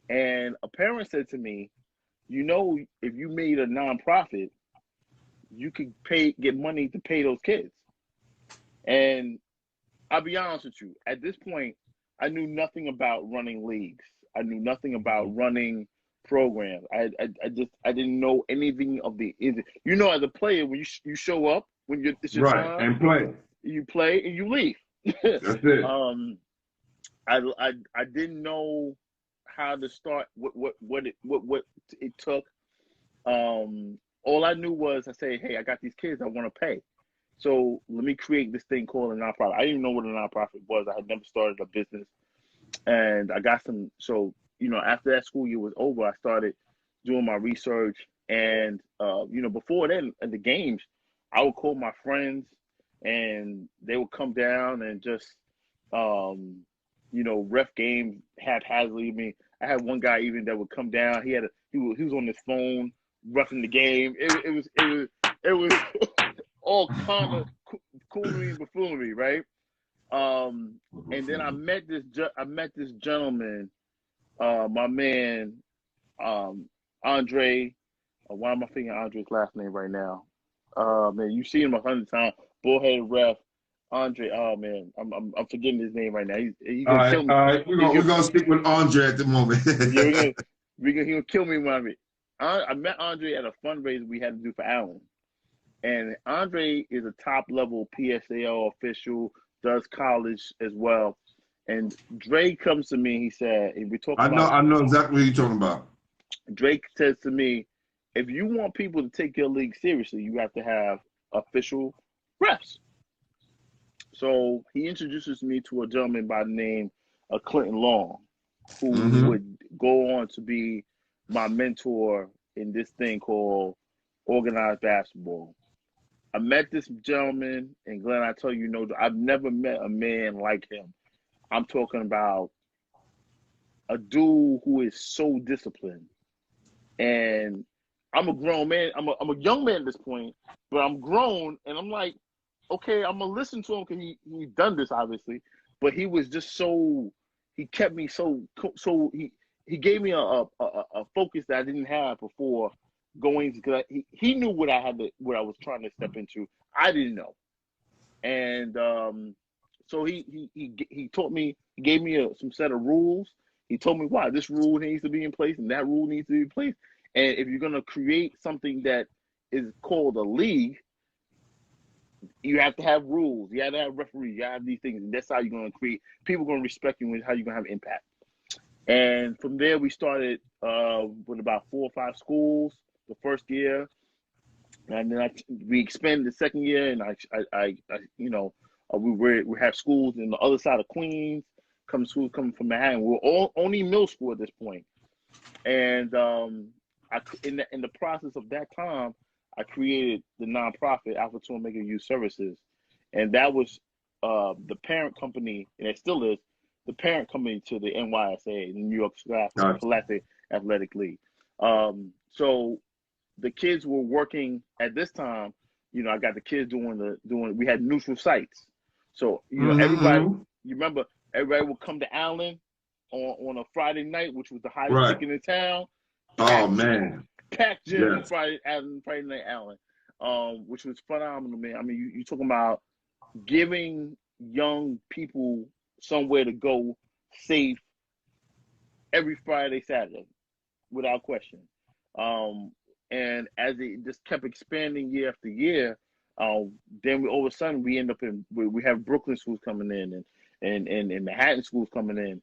C: and a parent said to me, you know, if you made a nonprofit, you could get money to pay those kids. And I'll be honest with you, at this point, I knew nothing about running leagues. I knew nothing about running programs. I didn't know anything of the, you know, as a player, when you show up, when it's your
D: Right,
C: time,
D: and play.
C: you play and you leave.
D: That's it.
C: I didn't know how to start, what it took. All I knew was I say, hey, I got these kids I want to pay. So let me create this thing called a nonprofit. I didn't even know what a nonprofit was. I had never started a business. And I got some, so, you know, after that school year was over, I started doing my research. And, you know, before then, at the games, I would call my friends and they would come down and just, you know, ref games haphazardly. I mean, I had one guy even that would come down. He was on his phone roughing the game. It was all kind of coolery and buffoonery, right? And then I met this gentleman, my man, Andre. Why am I thinking Andre's last name right now? Man, you see him 100 times. Bullhead ref, Andre. Oh man, I'm forgetting his name right now. He's gonna kill me.
A: All right, we're gonna stick with Andre at the moment.
C: Yeah, he gonna kill me when I met Andre at a fundraiser we had to do for Allen. And Andre is a top level PSAL official, does college as well. And Drake comes to me, he said, and we talk about,
A: I know exactly what you're talking about.
C: Drake says to me, if you want people to take your league seriously, you have to have official refs. So he introduces me to a gentleman by the name of Clinton Long, who would go on to be my mentor in this thing called organized basketball. I met this gentleman, and Glenn, I tell you, no, I've never met a man like him. I'm talking about a dude who is so disciplined. And I'm a grown man. I'm a young man at this point, but I'm grown, and I'm like, okay, I'm gonna listen to him because he's done this obviously, but he was just so, he kept me so he gave me a focus that I didn't have before going, because he knew what I was trying to step into. I didn't know, and so he taught me. He gave me some set of rules. He told me why this rule needs to be in place and that rule needs to be in place. And if you're gonna create something that is called a league, you have to have rules. You have to have referees. You have these things, and that's how you're gonna create. People are gonna respect you, and how you're gonna have impact. And from there, we started with about 4 or 5 schools the first year, and then we expanded the second year, and I you know, we have schools in the other side of Queens, schools coming from Manhattan. We're all only middle school at this point, and in the process of that time, I created the nonprofit Alpha Two Omega Youth Services, and that was the parent company, and it still is the parent company to the N.Y.S.A.A, the New York Scholastic Athletic League. So the kids were working at this time. You know, I got the kids doing. We had neutral sites, so you know everybody. You remember everybody would come to Allen on a Friday night, which was the hottest ticket in town.
A: Oh man,
C: packed gym Friday night Allen, which was phenomenal, man. I mean, you talking about giving young people somewhere to go safe every Friday, Saturday, without question. And as it just kept expanding year after year, then all of a sudden we end up we have Brooklyn schools coming in and Manhattan schools coming in.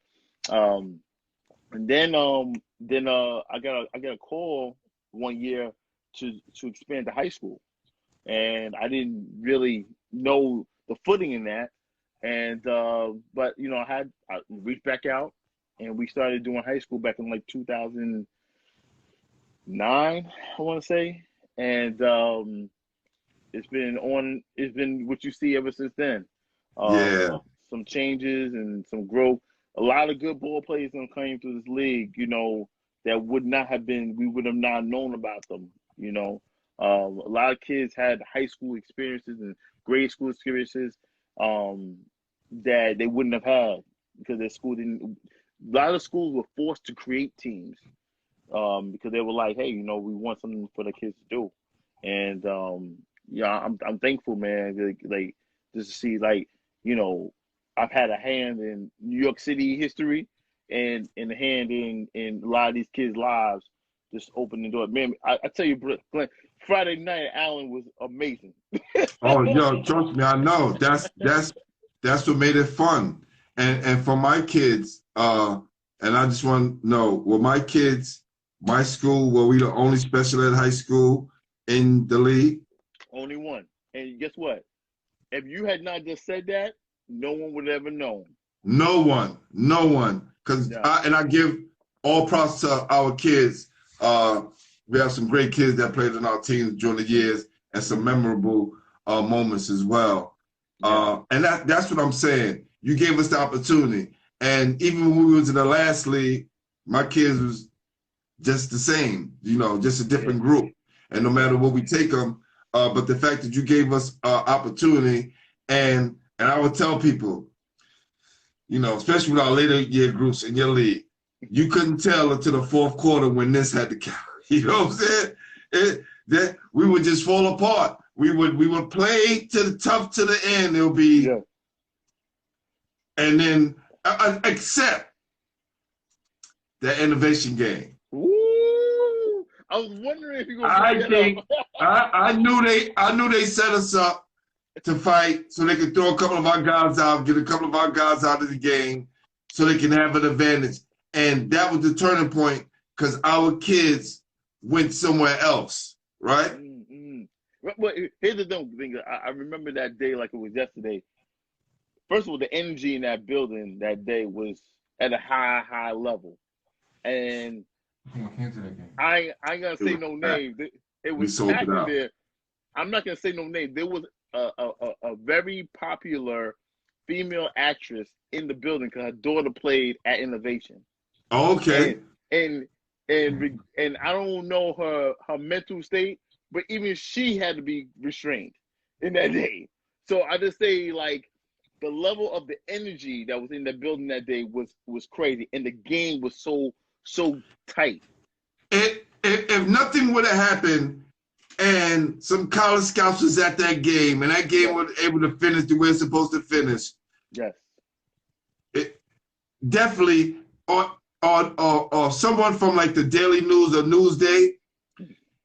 C: And then I got a call one year to expand to high school, and I didn't really know the footing in that. And but you know, I reached back out, and we started doing high school back in like 2009, I want to say, and it's been what you see ever since then. Some changes and some growth. A lot of good ball players that came through this league, you know, that we would have not known about them, you know. A lot of kids had high school experiences and grade school experiences that they wouldn't have had because their school didn't. A lot of schools were forced to create teams because they were like, hey, you know, we want something for the kids to do, and yeah, I'm thankful, man. Like just to see, like, you know, I've had a hand in New York City history and a hand in a lot of these kids' lives. Just opening the door, man. I tell you, Glenn, Friday night at Allen was amazing.
A: Oh, yo, trust me, I know. That's what made it fun. And for my kids, and I just want to know, well, my kids, my school, were we the only special ed high school in the league?
C: Only one. And guess what? If you had not just said that, no one would have ever known.
A: No one. Because
C: Yeah.
A: I give all props to our kids. We have some great kids that played in our teams during the years and some memorable moments as well. And that's what I'm saying. You gave us the opportunity. And even when we was in the last league, my kids was just the same, you know, just a different group. And no matter what we take them, but the fact that you gave us opportunity, and I would tell people, you know, especially with our later year groups in your league, you couldn't tell until the fourth quarter when this had to count. You know what I'm saying? That we would just fall apart. We would play to the tough to the end. It'll be, and then except the innovation game.
C: Ooh, I was wondering if you were going to bring that up.
A: I knew they set us up to fight so they could throw a couple of our guys out, get a couple of our guys out of the game so they can have an advantage. And that was the turning point because our kids went somewhere else, right?
C: Mm-hmm. But here's the thing. I remember that day like it was yesterday. First of all, the energy in that building that day was at a high level. And I ain't gonna say no names. It was packing there. I'm not gonna say no names. There was a very popular female actress in the building because her daughter played at Innovation.
A: Okay.
C: And I don't know her mental state, but even she had to be restrained in that day. So I just say, like, the level of the energy that was in that building that day was crazy, and the game was so tight.
A: If nothing would have happened and some college scouts was at that game and that game was able to finish the way it's supposed to finish,
C: yes,
A: it definitely, or someone from like the Daily News or Newsday,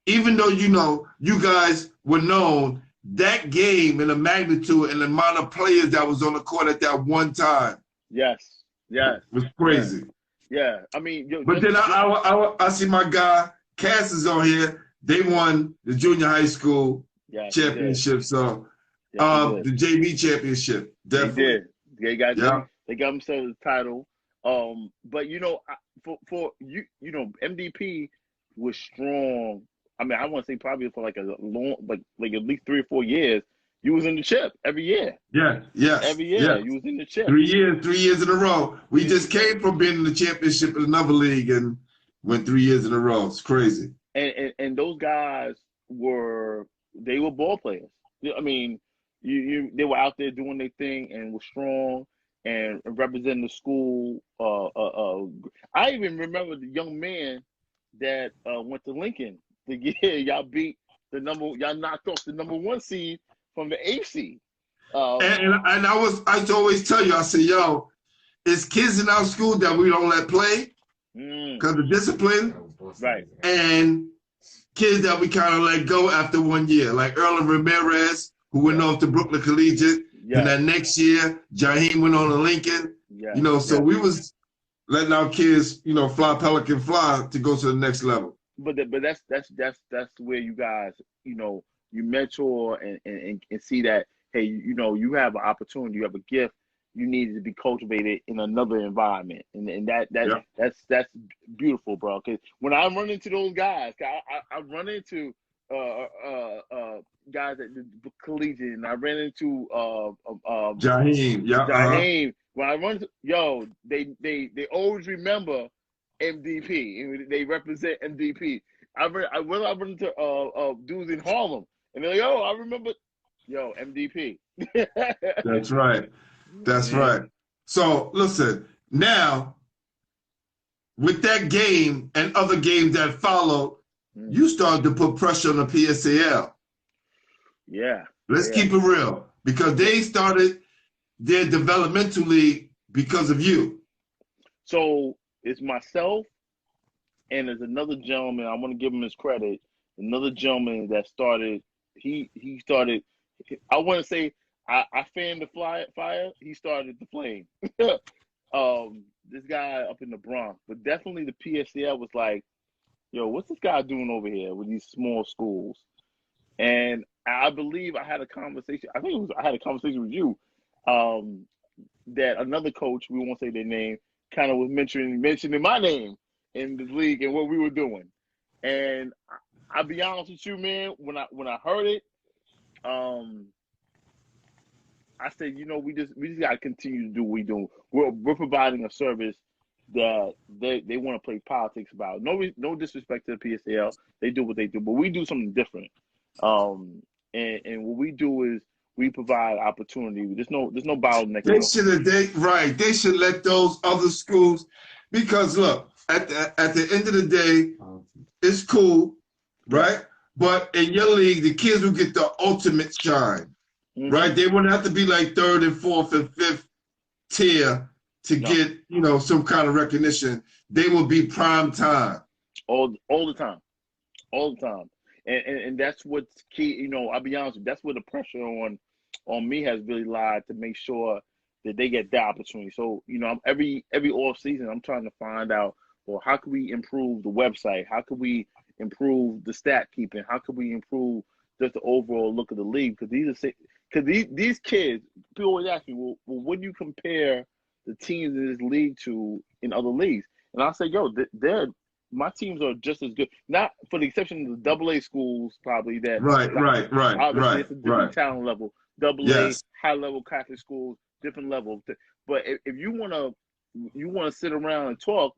A: even though, you know, you guys were known, that game and the magnitude and the amount of players that was on the court at that one time.
C: Yes.
A: Was crazy.
C: Yeah. I mean,
A: but then I see my guy Cass is on here. They won the junior high school championship. So the JV championship. Definitely.
C: They did. They got themselves a title. But you know, for you know, MDP was strong. I mean, I want to say probably for like a long, like at least 3 or 4 years, you was in the chip every year. Every year you was in the chip.
A: 3 years in a row. We just came from being in the championship in another league and went 3 years in a row. It's crazy.
C: And those guys were ball players. I mean, they were out there doing their thing and were strong and representing the school. I even remember the young man that went to Lincoln the year y'all beat y'all knocked off the #1 seed from the AC.
A: And I used to always tell you, I said, yo, it's kids in our school that we don't let play because of discipline.
C: Right.
A: And kids that we kind of let go after 1 year, like Erlen Ramirez, who went off to Brooklyn Collegiate. And that next year, Jaheim went on to Lincoln. You know, so we was letting our kids, you know, fly Pelican fly to go to the next level.
C: But that's where you guys, you know, you mentor and see that, hey, you know, you have an opportunity, you have a gift, you need to be cultivated in another environment, and that's beautiful, bro. Because when I run into those guys, I run into guys at the collegiate, and I ran into
A: Jaheim,
C: Jaheim. When I run to, they always remember MDP, and they represent MDP. I run into dudes in Harlem, and they're like, "Yo, I remember, yo, MDP."
A: That's right. That's
C: Yeah.
A: right. So listen, now with that game and other games that followed, you started to put pressure on the PSAL.
C: Yeah.
A: Let's keep it real, because they started their developmental league because of you.
C: So it's myself, and there's another gentleman. I want to give him his credit. Another gentleman that started. He started. I want to say I fanned the fire. He started the flame. This guy up in the Bronx, but definitely the PSAL was like, yo, what's this guy doing over here with these small schools? And I believe I had a conversation. I think I had a conversation with you. That another coach, we won't say their name, kind of was mentioning my name in the league and what we were doing. And I'll be honest with you, man, when I heard it, I said, you know, we just gotta continue to do what we do. We're providing a service that they want to play politics about. No disrespect to the PSAL, they do what they do, but we do something different. And what we do is we provide opportunity. There's no bottleneck.
A: They should let those other schools, because look, at the end of the day, it's cool, right? But in your league, the kids will get the ultimate shine. Right? They wouldn't have to be like third and fourth and fifth tier to get, you know, some kind of recognition. They will be prime time.
C: All the time. All the time. And that's what's key. You know, I'll be honest with you, that's where the pressure on me has really lied, to make sure that they get that opportunity. So, you know, every off season, I'm trying to find out, well, how can we improve the website? How can we improve the stat keeping? How can we improve just the overall look of the league? Because these kids, people always ask me, well, what do you compare the teams in this league to in other leagues? And I say, yo, my teams are just as good. Not for the exception of the AA schools, probably that.
A: Right.
C: Obviously, it's a different talent level. AA, high level Catholic schools, different level. But if you wanna sit around and talk,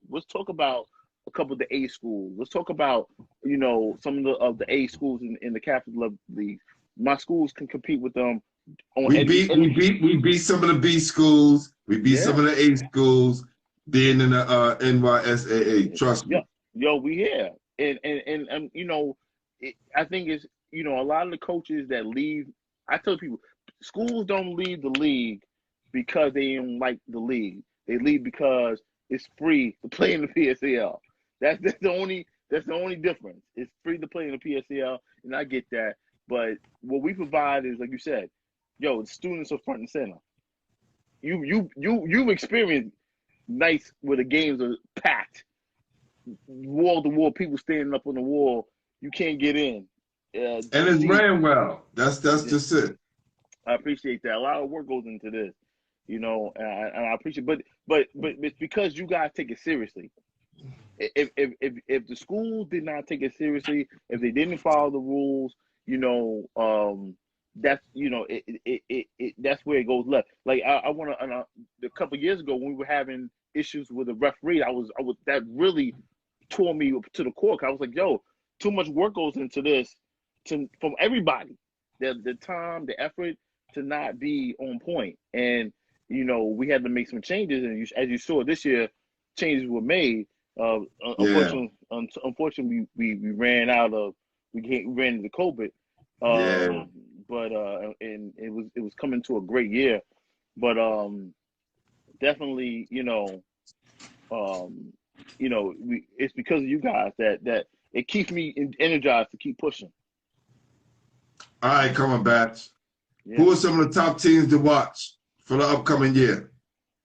C: let's talk about a couple of the A schools. Let's talk about, you know, some of the A schools in the Catholic league. My schools can compete with them.
A: We beat some of the B schools. We beat some of the A schools. Being in the N.Y.S.A.A. Trust me.
C: Yo, we here, and you know, I think it's, you know, a lot of the coaches that leave. I tell people, schools don't leave the league because they don't like the league. They leave because it's free to play in the PSAL. That's the only difference. It's free to play in the PSAL, and I get that. But what we provide is, like you said, yo, the students are front and center. You've experienced nights where the games are packed, wall to wall, people standing up on the wall. You can't get in.
A: And it's ran well. That's just it.
C: I appreciate that. A lot of work goes into this, you know, and I appreciate. But it's because you guys take it seriously. If the school did not take it seriously, if they didn't follow the rules, you know, that's, you know, that's where it goes left. Like I want to. A couple of years ago, when we were having issues with the referee, I was that really tore me to the core. I was like, yo, too much work goes into this, from everybody. The time, the effort to not be on point, and you know, we had to make some changes. And as you saw this year, changes were made. Unfortunately, we ran into COVID. But and it was coming to a great year, but definitely, you know, it's because of you guys that it keeps me energized to keep pushing.
A: All right, Cumberbatch. Yeah. Who are some of the top teams to watch for the upcoming year?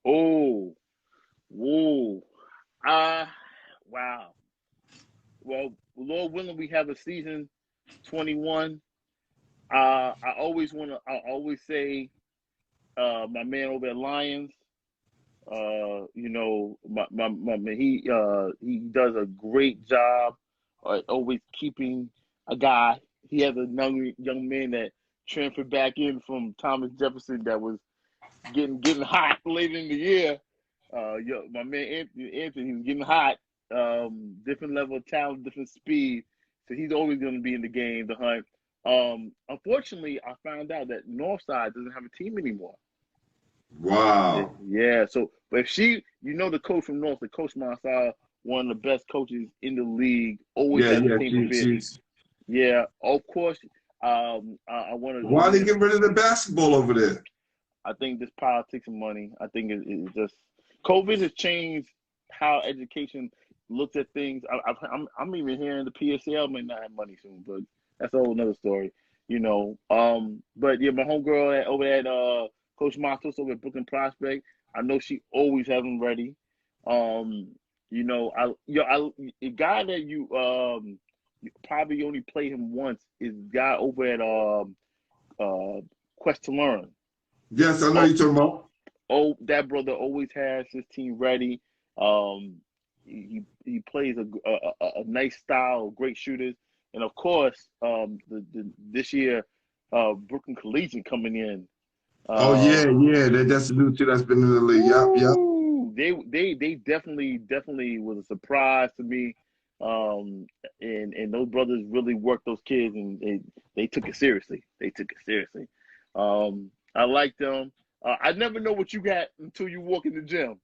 C: Wow. Well, Lord willing, we have a season 21. I always say, my man over at Lions, you know, my he does a great job, always keeping a guy. He has a young man that transferred back in from Thomas Jefferson that was getting hot late in the year. My man Anthony was getting hot, different level of talent, different speed. So he's always going to be in the game, the hunt. Unfortunately, I found out that Northside doesn't have a team anymore.
A: Wow.
C: Yeah. So, but if she, the coach from North, the coach N.Y.S.A.A, one of the best coaches in the league, always
A: Yeah,
C: has a
A: yeah.
C: team prepared.
A: She's.
C: Yeah, of course. I want to.
A: Why they get rid of the basketball over there?
C: I think this politics and money. I think it just COVID has changed how education looks at things. I'm even hearing the PSAL may not have money soon, but that's a whole another story, But yeah, my homegirl over at Coach Matos over at Brooklyn Prospect. I know she always has them ready. A guy that you probably only played him once is the guy over at Quest to Learn.
A: Yes, I know you're talking about.
C: Oh, that brother always has his team ready. He plays a nice style, great shooters, and of course, this year, Brooklyn Collegiate coming in.
A: Oh yeah. That's the new team that's been in the league. Yep.
C: They definitely was a surprise to me. And those brothers really worked those kids, and they took it seriously. I like them. I never know what you got until you walk in the gym.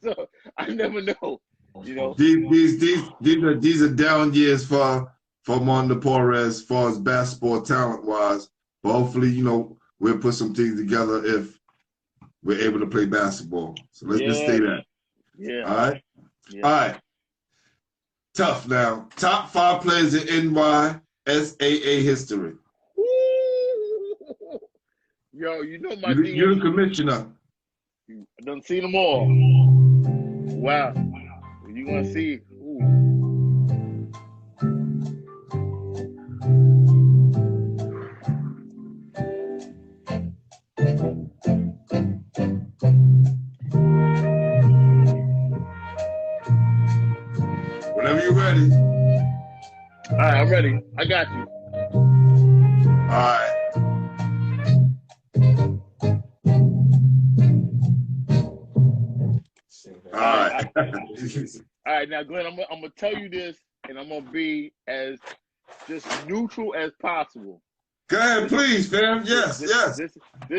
C: So I never know.
A: These are down years for Mondo Porres as far as basketball talent wise. But hopefully, we'll put some things together if we're able to play basketball. So let's just stay that.
C: Yeah.
A: All right.
C: Yeah.
A: All right. Tough now. Top 5 players in NYSAA history.
C: Yo, my
A: You're the commissioner.
C: I done seen them all. Wow. You're going to see.
A: Whenever you're ready.
C: All right, I'm ready. I got you.
A: All right. All right.
C: All right, now, Glenn, I'm gonna tell you this, and I'm gonna be as just neutral as possible.
A: Go ahead, please, fam. Yes.
C: This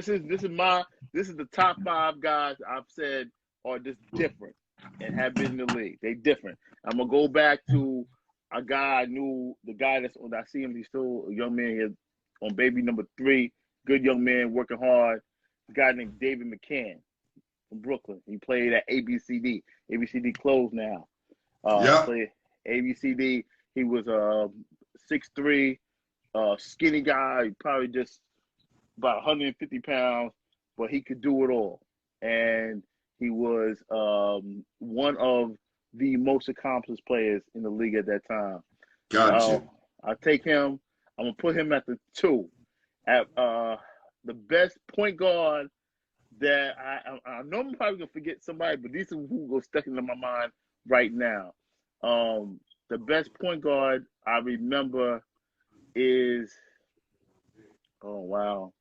C: is the top 5 guys I've said are just different and have been in the league. They different. I'm gonna go back to a guy I knew, the guy that's on. I see him. He's still a young man here on baby number 3. Good young man, working hard. A guy named David McCann from Brooklyn. He played at ABCD. ABCD closed now. Played ABCD. He was 6'3", skinny guy, probably just about 150 pounds, but he could do it all. And he was one of the most accomplished players in the league at that time.
A: Gotcha.
C: I'll take him. I'm going to put him at the 2. At the best point guard that I know I'm probably going to forget somebody, but these are who go stuck into my mind right now. The best point guard I remember is, oh wow,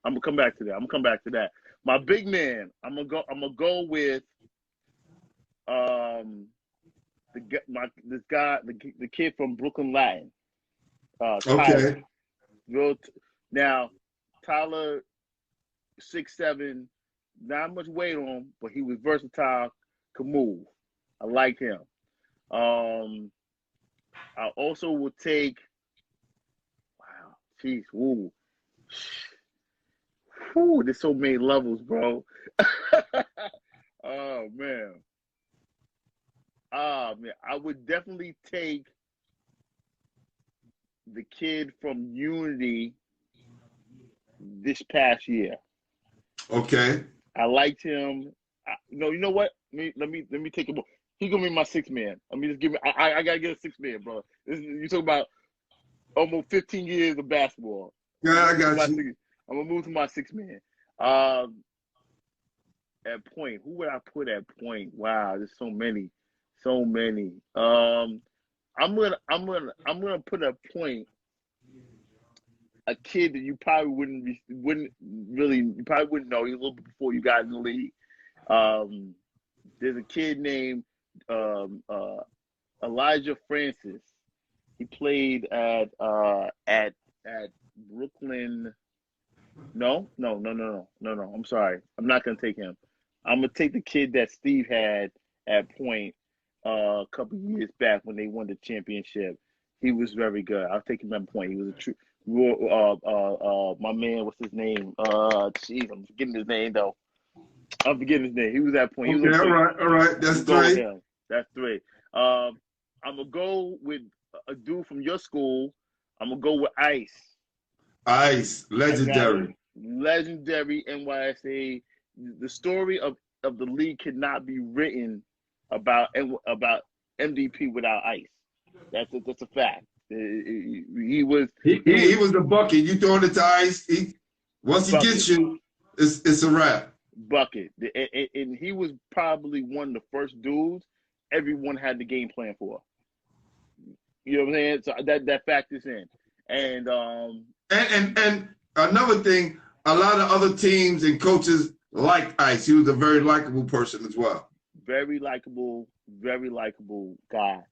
C: I'm gonna come back to that. My big man, I'm gonna go with the kid from Brooklyn Latin. Tyler.
A: Okay.
C: Now, Tyler, 6'7", not much weight on him, but he was versatile, could move. I like him. I also would take. Wow, jeez, woo, there's so many levels, bro. Oh man. I would definitely take the kid from Unity this past year.
A: Okay.
C: I liked him. You know what? Let me take him. He's gonna be my 6th man. I mean, just give me. I gotta get a 6th man, bro. You talk about almost 15 years of basketball.
A: Yeah, I got you.
C: I'm gonna move to my 6th man. At point, who would I put at point? Wow, there's so many. I'm gonna put at point a kid that you probably wouldn't know. He's a little bit before you got in the league. There's a kid named Elijah Francis. He played at Brooklyn. No. I'm sorry. I'm not gonna take him. I'm gonna take the kid that Steve had at point a couple years back when they won the championship. He was very good. I'll take him at point. He was a true. My man, what's his name? Jeez, I'm forgetting his name though. I'm forgetting his name. He was at point. He was
A: Okay,
C: on
A: all right. That's
C: go with
A: three.
C: him. That's three. I'm gonna go with a dude from your school. I'm gonna go with Ice.
A: Ice, legendary.
C: Legendary NYSAA. The story of the league cannot be written about MDP without Ice. That's a fact. He was
A: the bucket. You throwing it to Ice. Once he
C: bucket,
A: gets you, it's a wrap.
C: bucket. And he was probably one of the first dudes everyone had the game plan for. You know what I'm saying? So that factors in. And
A: another thing, a lot of other teams and coaches liked Ice. He was a very likable person as well.
C: Very likable guy.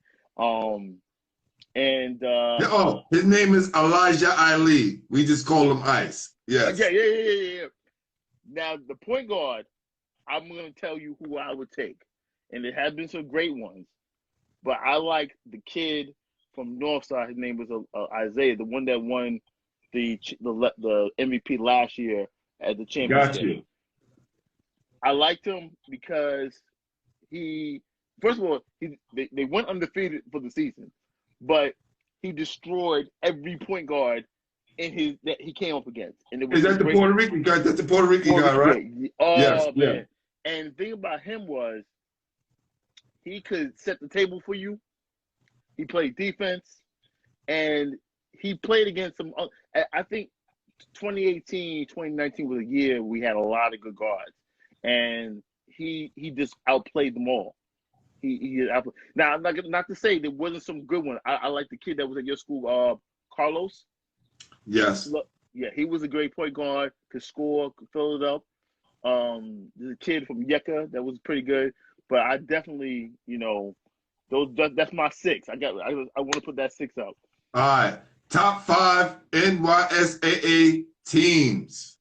A: His name is Elijah Ali. We just call him Ice. Yes.
C: Yeah. Now the point guard, I'm gonna tell you who I would take, and there have been some great ones, but I like the kid from N.Y.S.A.A. His name was Isaiah, the one that won the MVP last year at the championship.
A: Got you.
C: I liked him because first of all, they went undefeated for the season, but he destroyed every point guard that he came up against. And it was
A: Is that the Puerto Rican guy? That's the Puerto Rican guy, right?
C: Oh,
A: yes,
C: man.
A: yeah.
C: And the thing about him was he could set the table for you. He played defense, and he played against some. I think 2018, 2019 was a year we had a lot of good guards, and he just outplayed them all. He outplayed. Now, not to say there wasn't some good one. I like the kid that was at your school, Carlos.
A: Yes.
C: Yeah, he was a great point guard. Could score, could fill it up. There's a kid from N.Y.S.A.A. that was pretty good, but I definitely, that's my six. I want to put that six up.
A: All right, top 5 NYSAA teams.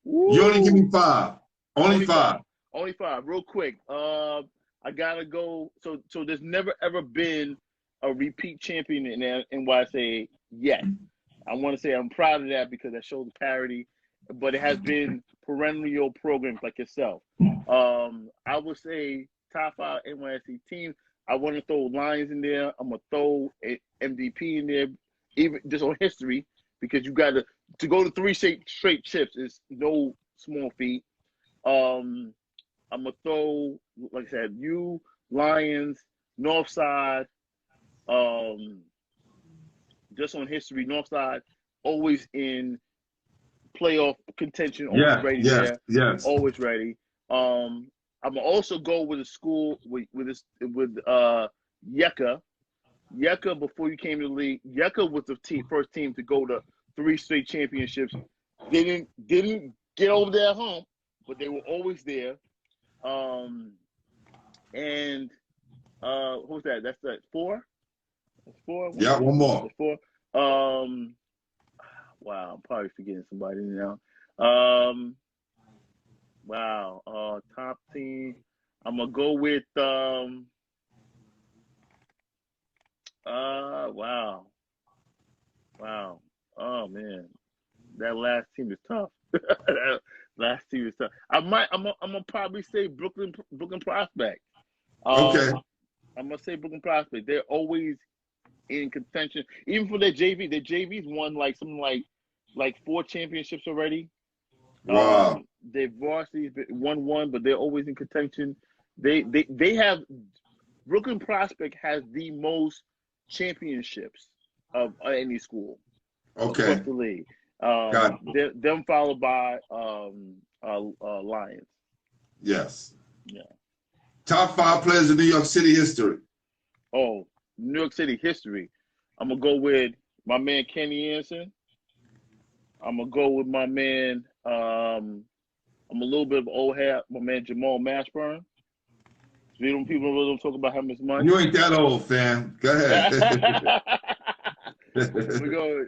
C: Woo.
A: You only give me 5. Only 5.
C: Only 5. Real quick. I gotta go. So there's never ever been a repeat champion in NYSAA yet. I want to say I'm proud of that because that shows the parity, but it has been perennial programs like yourself. I would say top 5 NYSAA teams. I want to throw Lions in there. I'm gonna throw MDP in there, even just on history, because you got to go to 3 straight chips is no small feat. I'm gonna throw, like I said, you, Lions, Northside. Just on history, Northside always in playoff contention, always ready there.
A: Yes.
C: Always ready. I'm gonna also go with a school with N.Y.S.A.A. N.Y.S.A.A. before you came to the league, N.Y.S.A.A. was the first team to go to 3 straight championships. Didn't get over their hump, but they were always there. Who's that? That's 4. That's 4.
A: Yeah, one more.
C: That's 4. Wow, I'm probably forgetting somebody now. Top team. I'm gonna go with Wow. Oh man. That last team is tough. That last team is tough. I'm gonna probably say Brooklyn Prospect.
A: Okay.
C: I'm gonna say Brooklyn Prospect. They're always in contention, even for their JV. Their JV's won something like 4 championships already.
A: Wow.
C: Their varsity won 1, but they're always in contention. They have Brooklyn Prospect has the most championships of any school.
A: Okay.
C: Across the league.
A: Got it.
C: Them followed by Lions.
A: Yes.
C: Yeah.
A: Top 5 players in New York City history.
C: Oh, New York City history. I'm gonna go with my man Kenny Anderson. I'm gonna go with my man. I'm a little bit of old hat. My man Jamal Mashburn. People really don't talk about him as much.
A: You ain't that old, fam. Go ahead.
C: I'm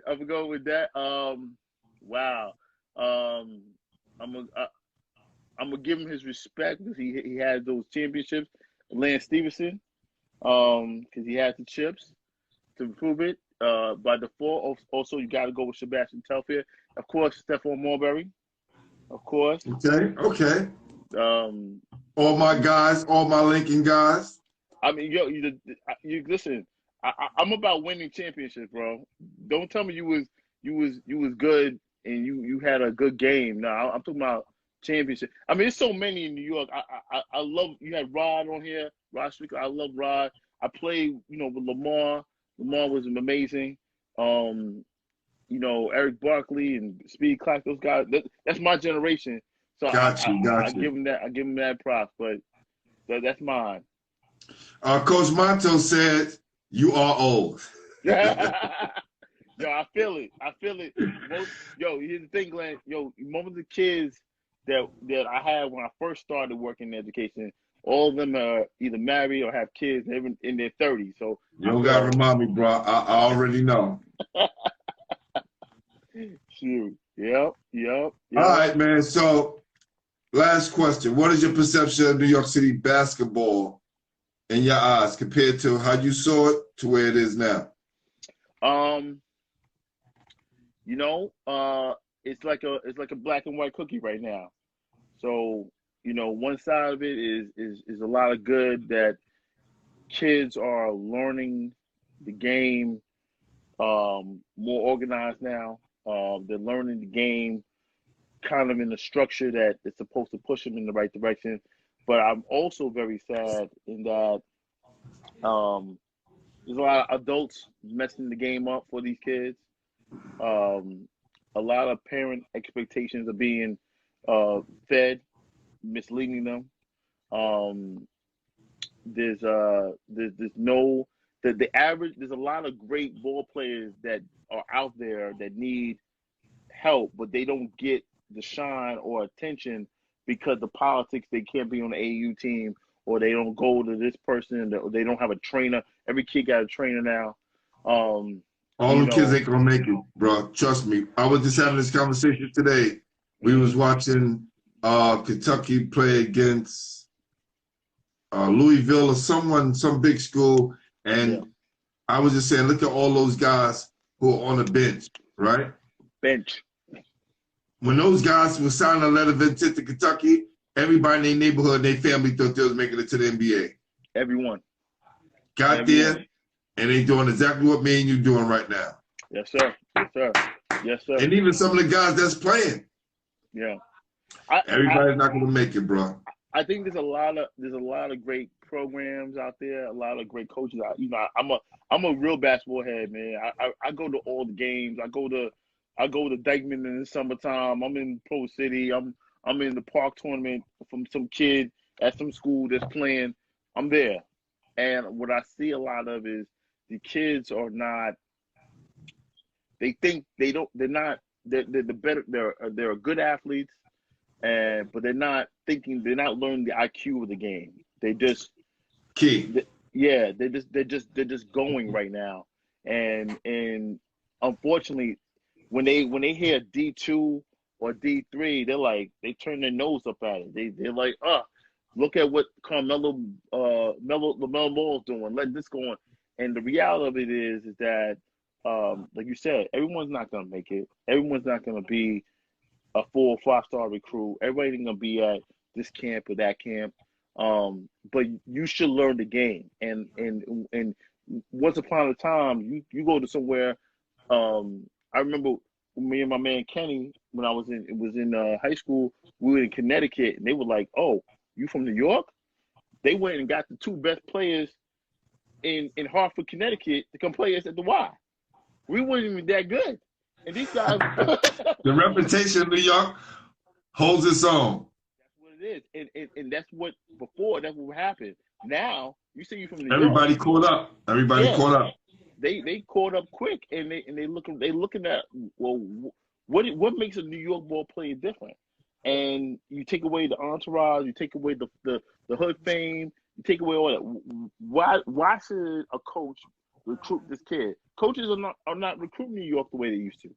C: gonna go with that. Wow. I'm gonna give him his respect because he had those championships. Lance Stevenson, because he had the chips to prove it. By default, also you got to go with Sebastian Telfair. Of course, Stephon Marbury. Of course.
A: Okay.
C: Um,
A: All my guys, all my Lincoln guys.
C: I mean, yo, you listen. I'm about winning championships, bro. Don't tell me you was good and you had a good game. No, I'm talking about championship. I mean, there's so many in New York. I love you had Rod on here, Rod Strickland. I love Rod. I played, with Lamar. Lamar was amazing. Eric Barkley and Speed Clark, those guys. That's my generation. So
A: Got you.
C: I give him that. I give him that props, but that's mine.
A: Coach Monto said you are old.
C: Yo, I feel it. Here's the thing, Glenn. Most of the kids that I had when I first started working in education, all of them are either married or have kids. They're in their 30s. So
A: You don't gotta remind me, bro. I already know.
C: Shoot. Yep.
A: All right, man. So, last question: what is your perception of New York City basketball in your eyes compared to how you saw it to where it is now?
C: It's like a black and white cookie right now. So, one side of it is a lot of good that kids are learning the game more organized now. They're learning the game kind of in the structure that it's supposed to push them in the right direction. But I'm also very sad in that there's a lot of adults messing the game up for these kids. A lot of parent expectations are being fed, misleading them. There's a lot of great ball players that are out there that need help, but they don't get the shine or attention because the politics. They can't be on the AU team, or they don't go to this person, or they don't have a trainer. Every kid got a trainer now.
A: All the kids ain't gonna make it, bro. Trust me. I was just having this conversation today. We was watching Kentucky play against Louisville or some big school, and I was just saying, look at all those guys who are on the bench, right?
C: Bench.
A: When those guys were signing a letter of intent to Kentucky, everybody in their neighborhood, their family thought they was making it to the NBA.
C: Everyone.
A: Got there, and they doing exactly what me and you doing right now.
C: Yes, sir.
A: And even some of the guys that's playing.
C: Yeah.
A: Everybody's not going to make it, bro.
C: I think there's a lot of great programs out there, a lot of great coaches. I'm a real basketball head, man. I go to all the games. I go to Dykeman in the summertime. I'm in Pro City. I'm in the park tournament from some kid at some school that's playing. I'm there. And what I see a lot of is the kids are not. They think they're good athletes, but they're not learning the IQ of the game. They just they're just going right now, and unfortunately, when they hear D2 or D3, they turn their nose up at it. They're like, look at what LaMelo Ball's doing. Let this go on. And the reality of it is that, like you said, everyone's not gonna make it. Everyone's not gonna be a 4 or 5-star recruit. Everybody ain't gonna be at this camp or that camp. But you should learn the game. And once upon a time, you go to somewhere. I remember me and my man Kenny, when I was in high school, we were in Connecticut, and they were like, "Oh, you from New York?" They went and got the 2 best players in Hartford, Connecticut, to come play us at the Y. We weren't even that good, and these guys.
A: The reputation of New York holds its own.
C: That's what it is, and that's what happened. Now you say you from New York.
A: Everybody caught up. Caught up.
C: They caught up quick, and they looking at, well, what makes a New York ball player different? And you take away the entourage, you take away the hood fame, You take away all that. Why should a coach recruit this kid? Coaches are not recruiting New York the way they used to.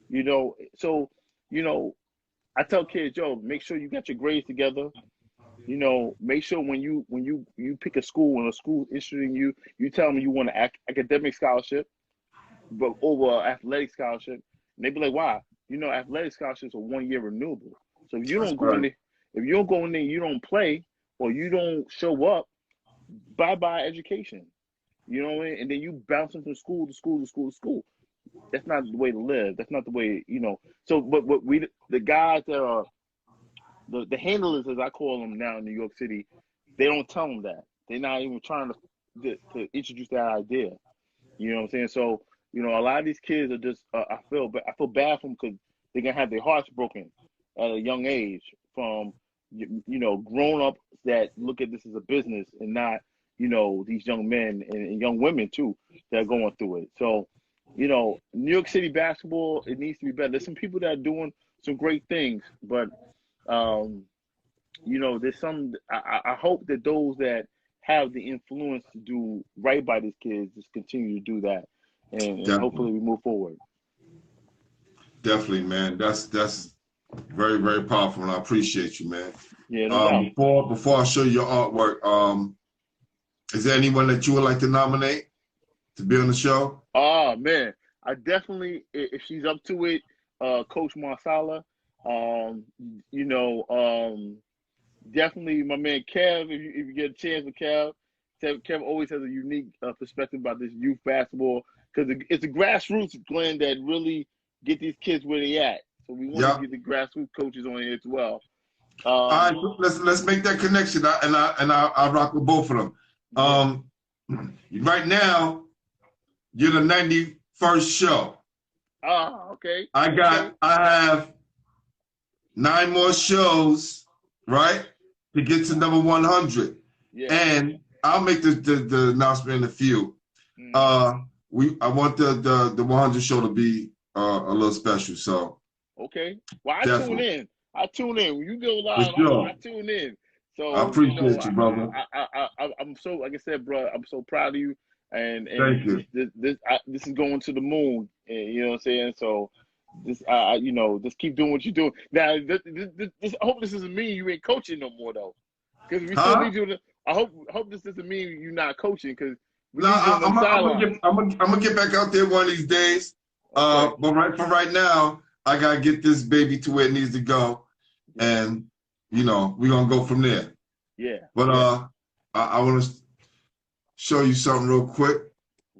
C: You know, so I tell kids, yo, make sure you got your grades together. You know, make sure when you pick a school and a school issuing you, you tell them you want an academic scholarship, but over athletic scholarship. And they be like, why? You know, athletic scholarships are 1 year renewable. So if you don't go in there, if you don't go in there, you don't play or you don't show up, bye education. You know what I mean? And then you bouncing from school to school to school to school. That's not the way to live. That's not the way, you know. So, but the guys that are the handlers, as I call them now in New York City, they don't tell them that. They're not even trying to introduce that idea. You know what I'm saying? So, you know, a lot of these kids are just, I feel bad for them because they're going to have their hearts broken at a young age from, you know, grown-ups that look at this as a business and not, you know, these young men and young women, too, that are going through it. So, you know, New York City basketball, it needs to be better. There's some people that are doing some great things, but, you know, there's some, I hope that those that have the influence to do right by these kids just continue to do that. And hopefully we move forward.
A: Definitely, man. That's very, very powerful, and I appreciate you, man.
C: Yeah, no doubt.
A: Before I show you your artwork, is there anyone that you would like to nominate to be on the show?
C: Oh, man. I definitely, if she's up to it, Coach N.Y.S.A.A. You know, definitely my man Kev, if you get a chance with Kev. Kev always has a unique perspective about this youth basketball because it's the grassroots, Glenn, that really get these kids where they at. So we want to get the grassroots coaches on here as well.
A: All right, let's make that connection, and I rock with both of them. Right now, you're the 91st show.
C: Okay.
A: I have 9 more shows, right, to get to number 100.
C: Yeah.
A: And I'll make the announcement in a few. I want the 100 show to be a little special. So.
C: Okay. Well, I tune in. When you go live,
A: sure.
C: I tune in. So
A: I appreciate you, brother.
C: I'm so, like I said, bro, I'm so proud of you. And
A: thank you.
C: This is going to the moon. And, you know what I'm saying? So this, you know, just keep doing what you're doing. Now, this I hope this doesn't mean you ain't coaching no more though, because we still need you to. I hope this doesn't mean you're not coaching, because
A: I'm gonna get back out there one of these days. Okay. But for right now, I gotta get this baby to where it needs to go, and you know we're gonna go from there.
C: Yeah.
A: But I want to show you something real quick.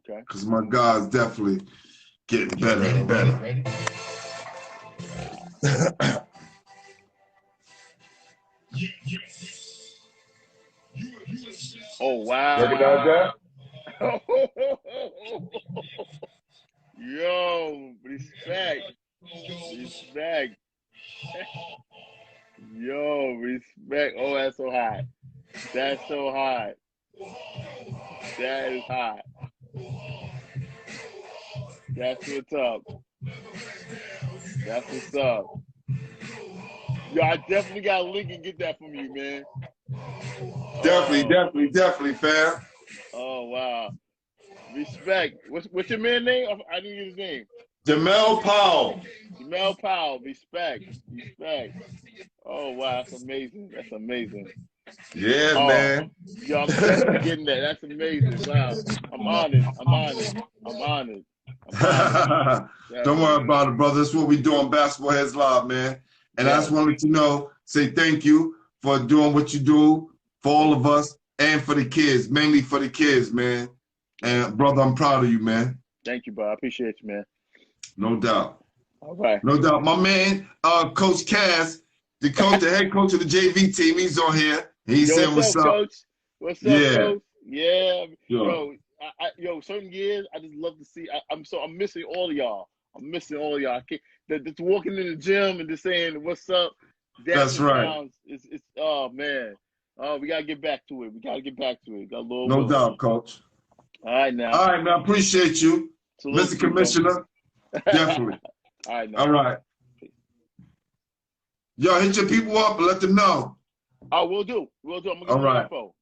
C: Okay.
A: Because my guy's definitely getting better and better.
C: Oh wow!
A: Recognize that?
C: Yo, respect. Yo, respect. Oh, that's so hot. That's so hot. That is hot. That's what's up. That's what's up. Yo, I definitely got a link and get that from you, man.
A: Definitely, fam.
C: Oh wow. Respect. What's your man's name? I didn't get his name.
A: Jamel Powell.
C: Jamel Powell. Respect. Oh wow, that's amazing.
A: Yeah, man.
C: Yo, I'm definitely getting that. That's amazing. Wow. I'm honored.
A: Don't worry about it, brother. That's what we do on Basketball Heads Live, man. And I just wanted to know, say thank you for doing what you do for all of us and for the kids, mainly for the kids, man. And brother, I'm proud of you, man.
C: Thank you, bro. I appreciate you, man.
A: No doubt.
C: All right.
A: No doubt. My man, Coach Cass, the head coach of the JV team, he's on here. He's saying what's up,
C: Coach? What's up, Coach? Yeah.
A: Sure.
C: Yo, certain years I just love to see. I'm missing all of y'all. I can't. Just walking in the gym and just saying what's up.
A: That's right.
C: It's oh man. Oh, we gotta get back to it.
A: No doubt, Coach.
C: All right, now.
A: All right, man. Appreciate you, Mr. Commissioner. Definitely.
C: All right, now.
A: All right. Yo, hit your people up and let them know.
C: Oh, we'll do. I'm gonna get
A: all right.
C: Info.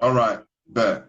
A: All right, bet.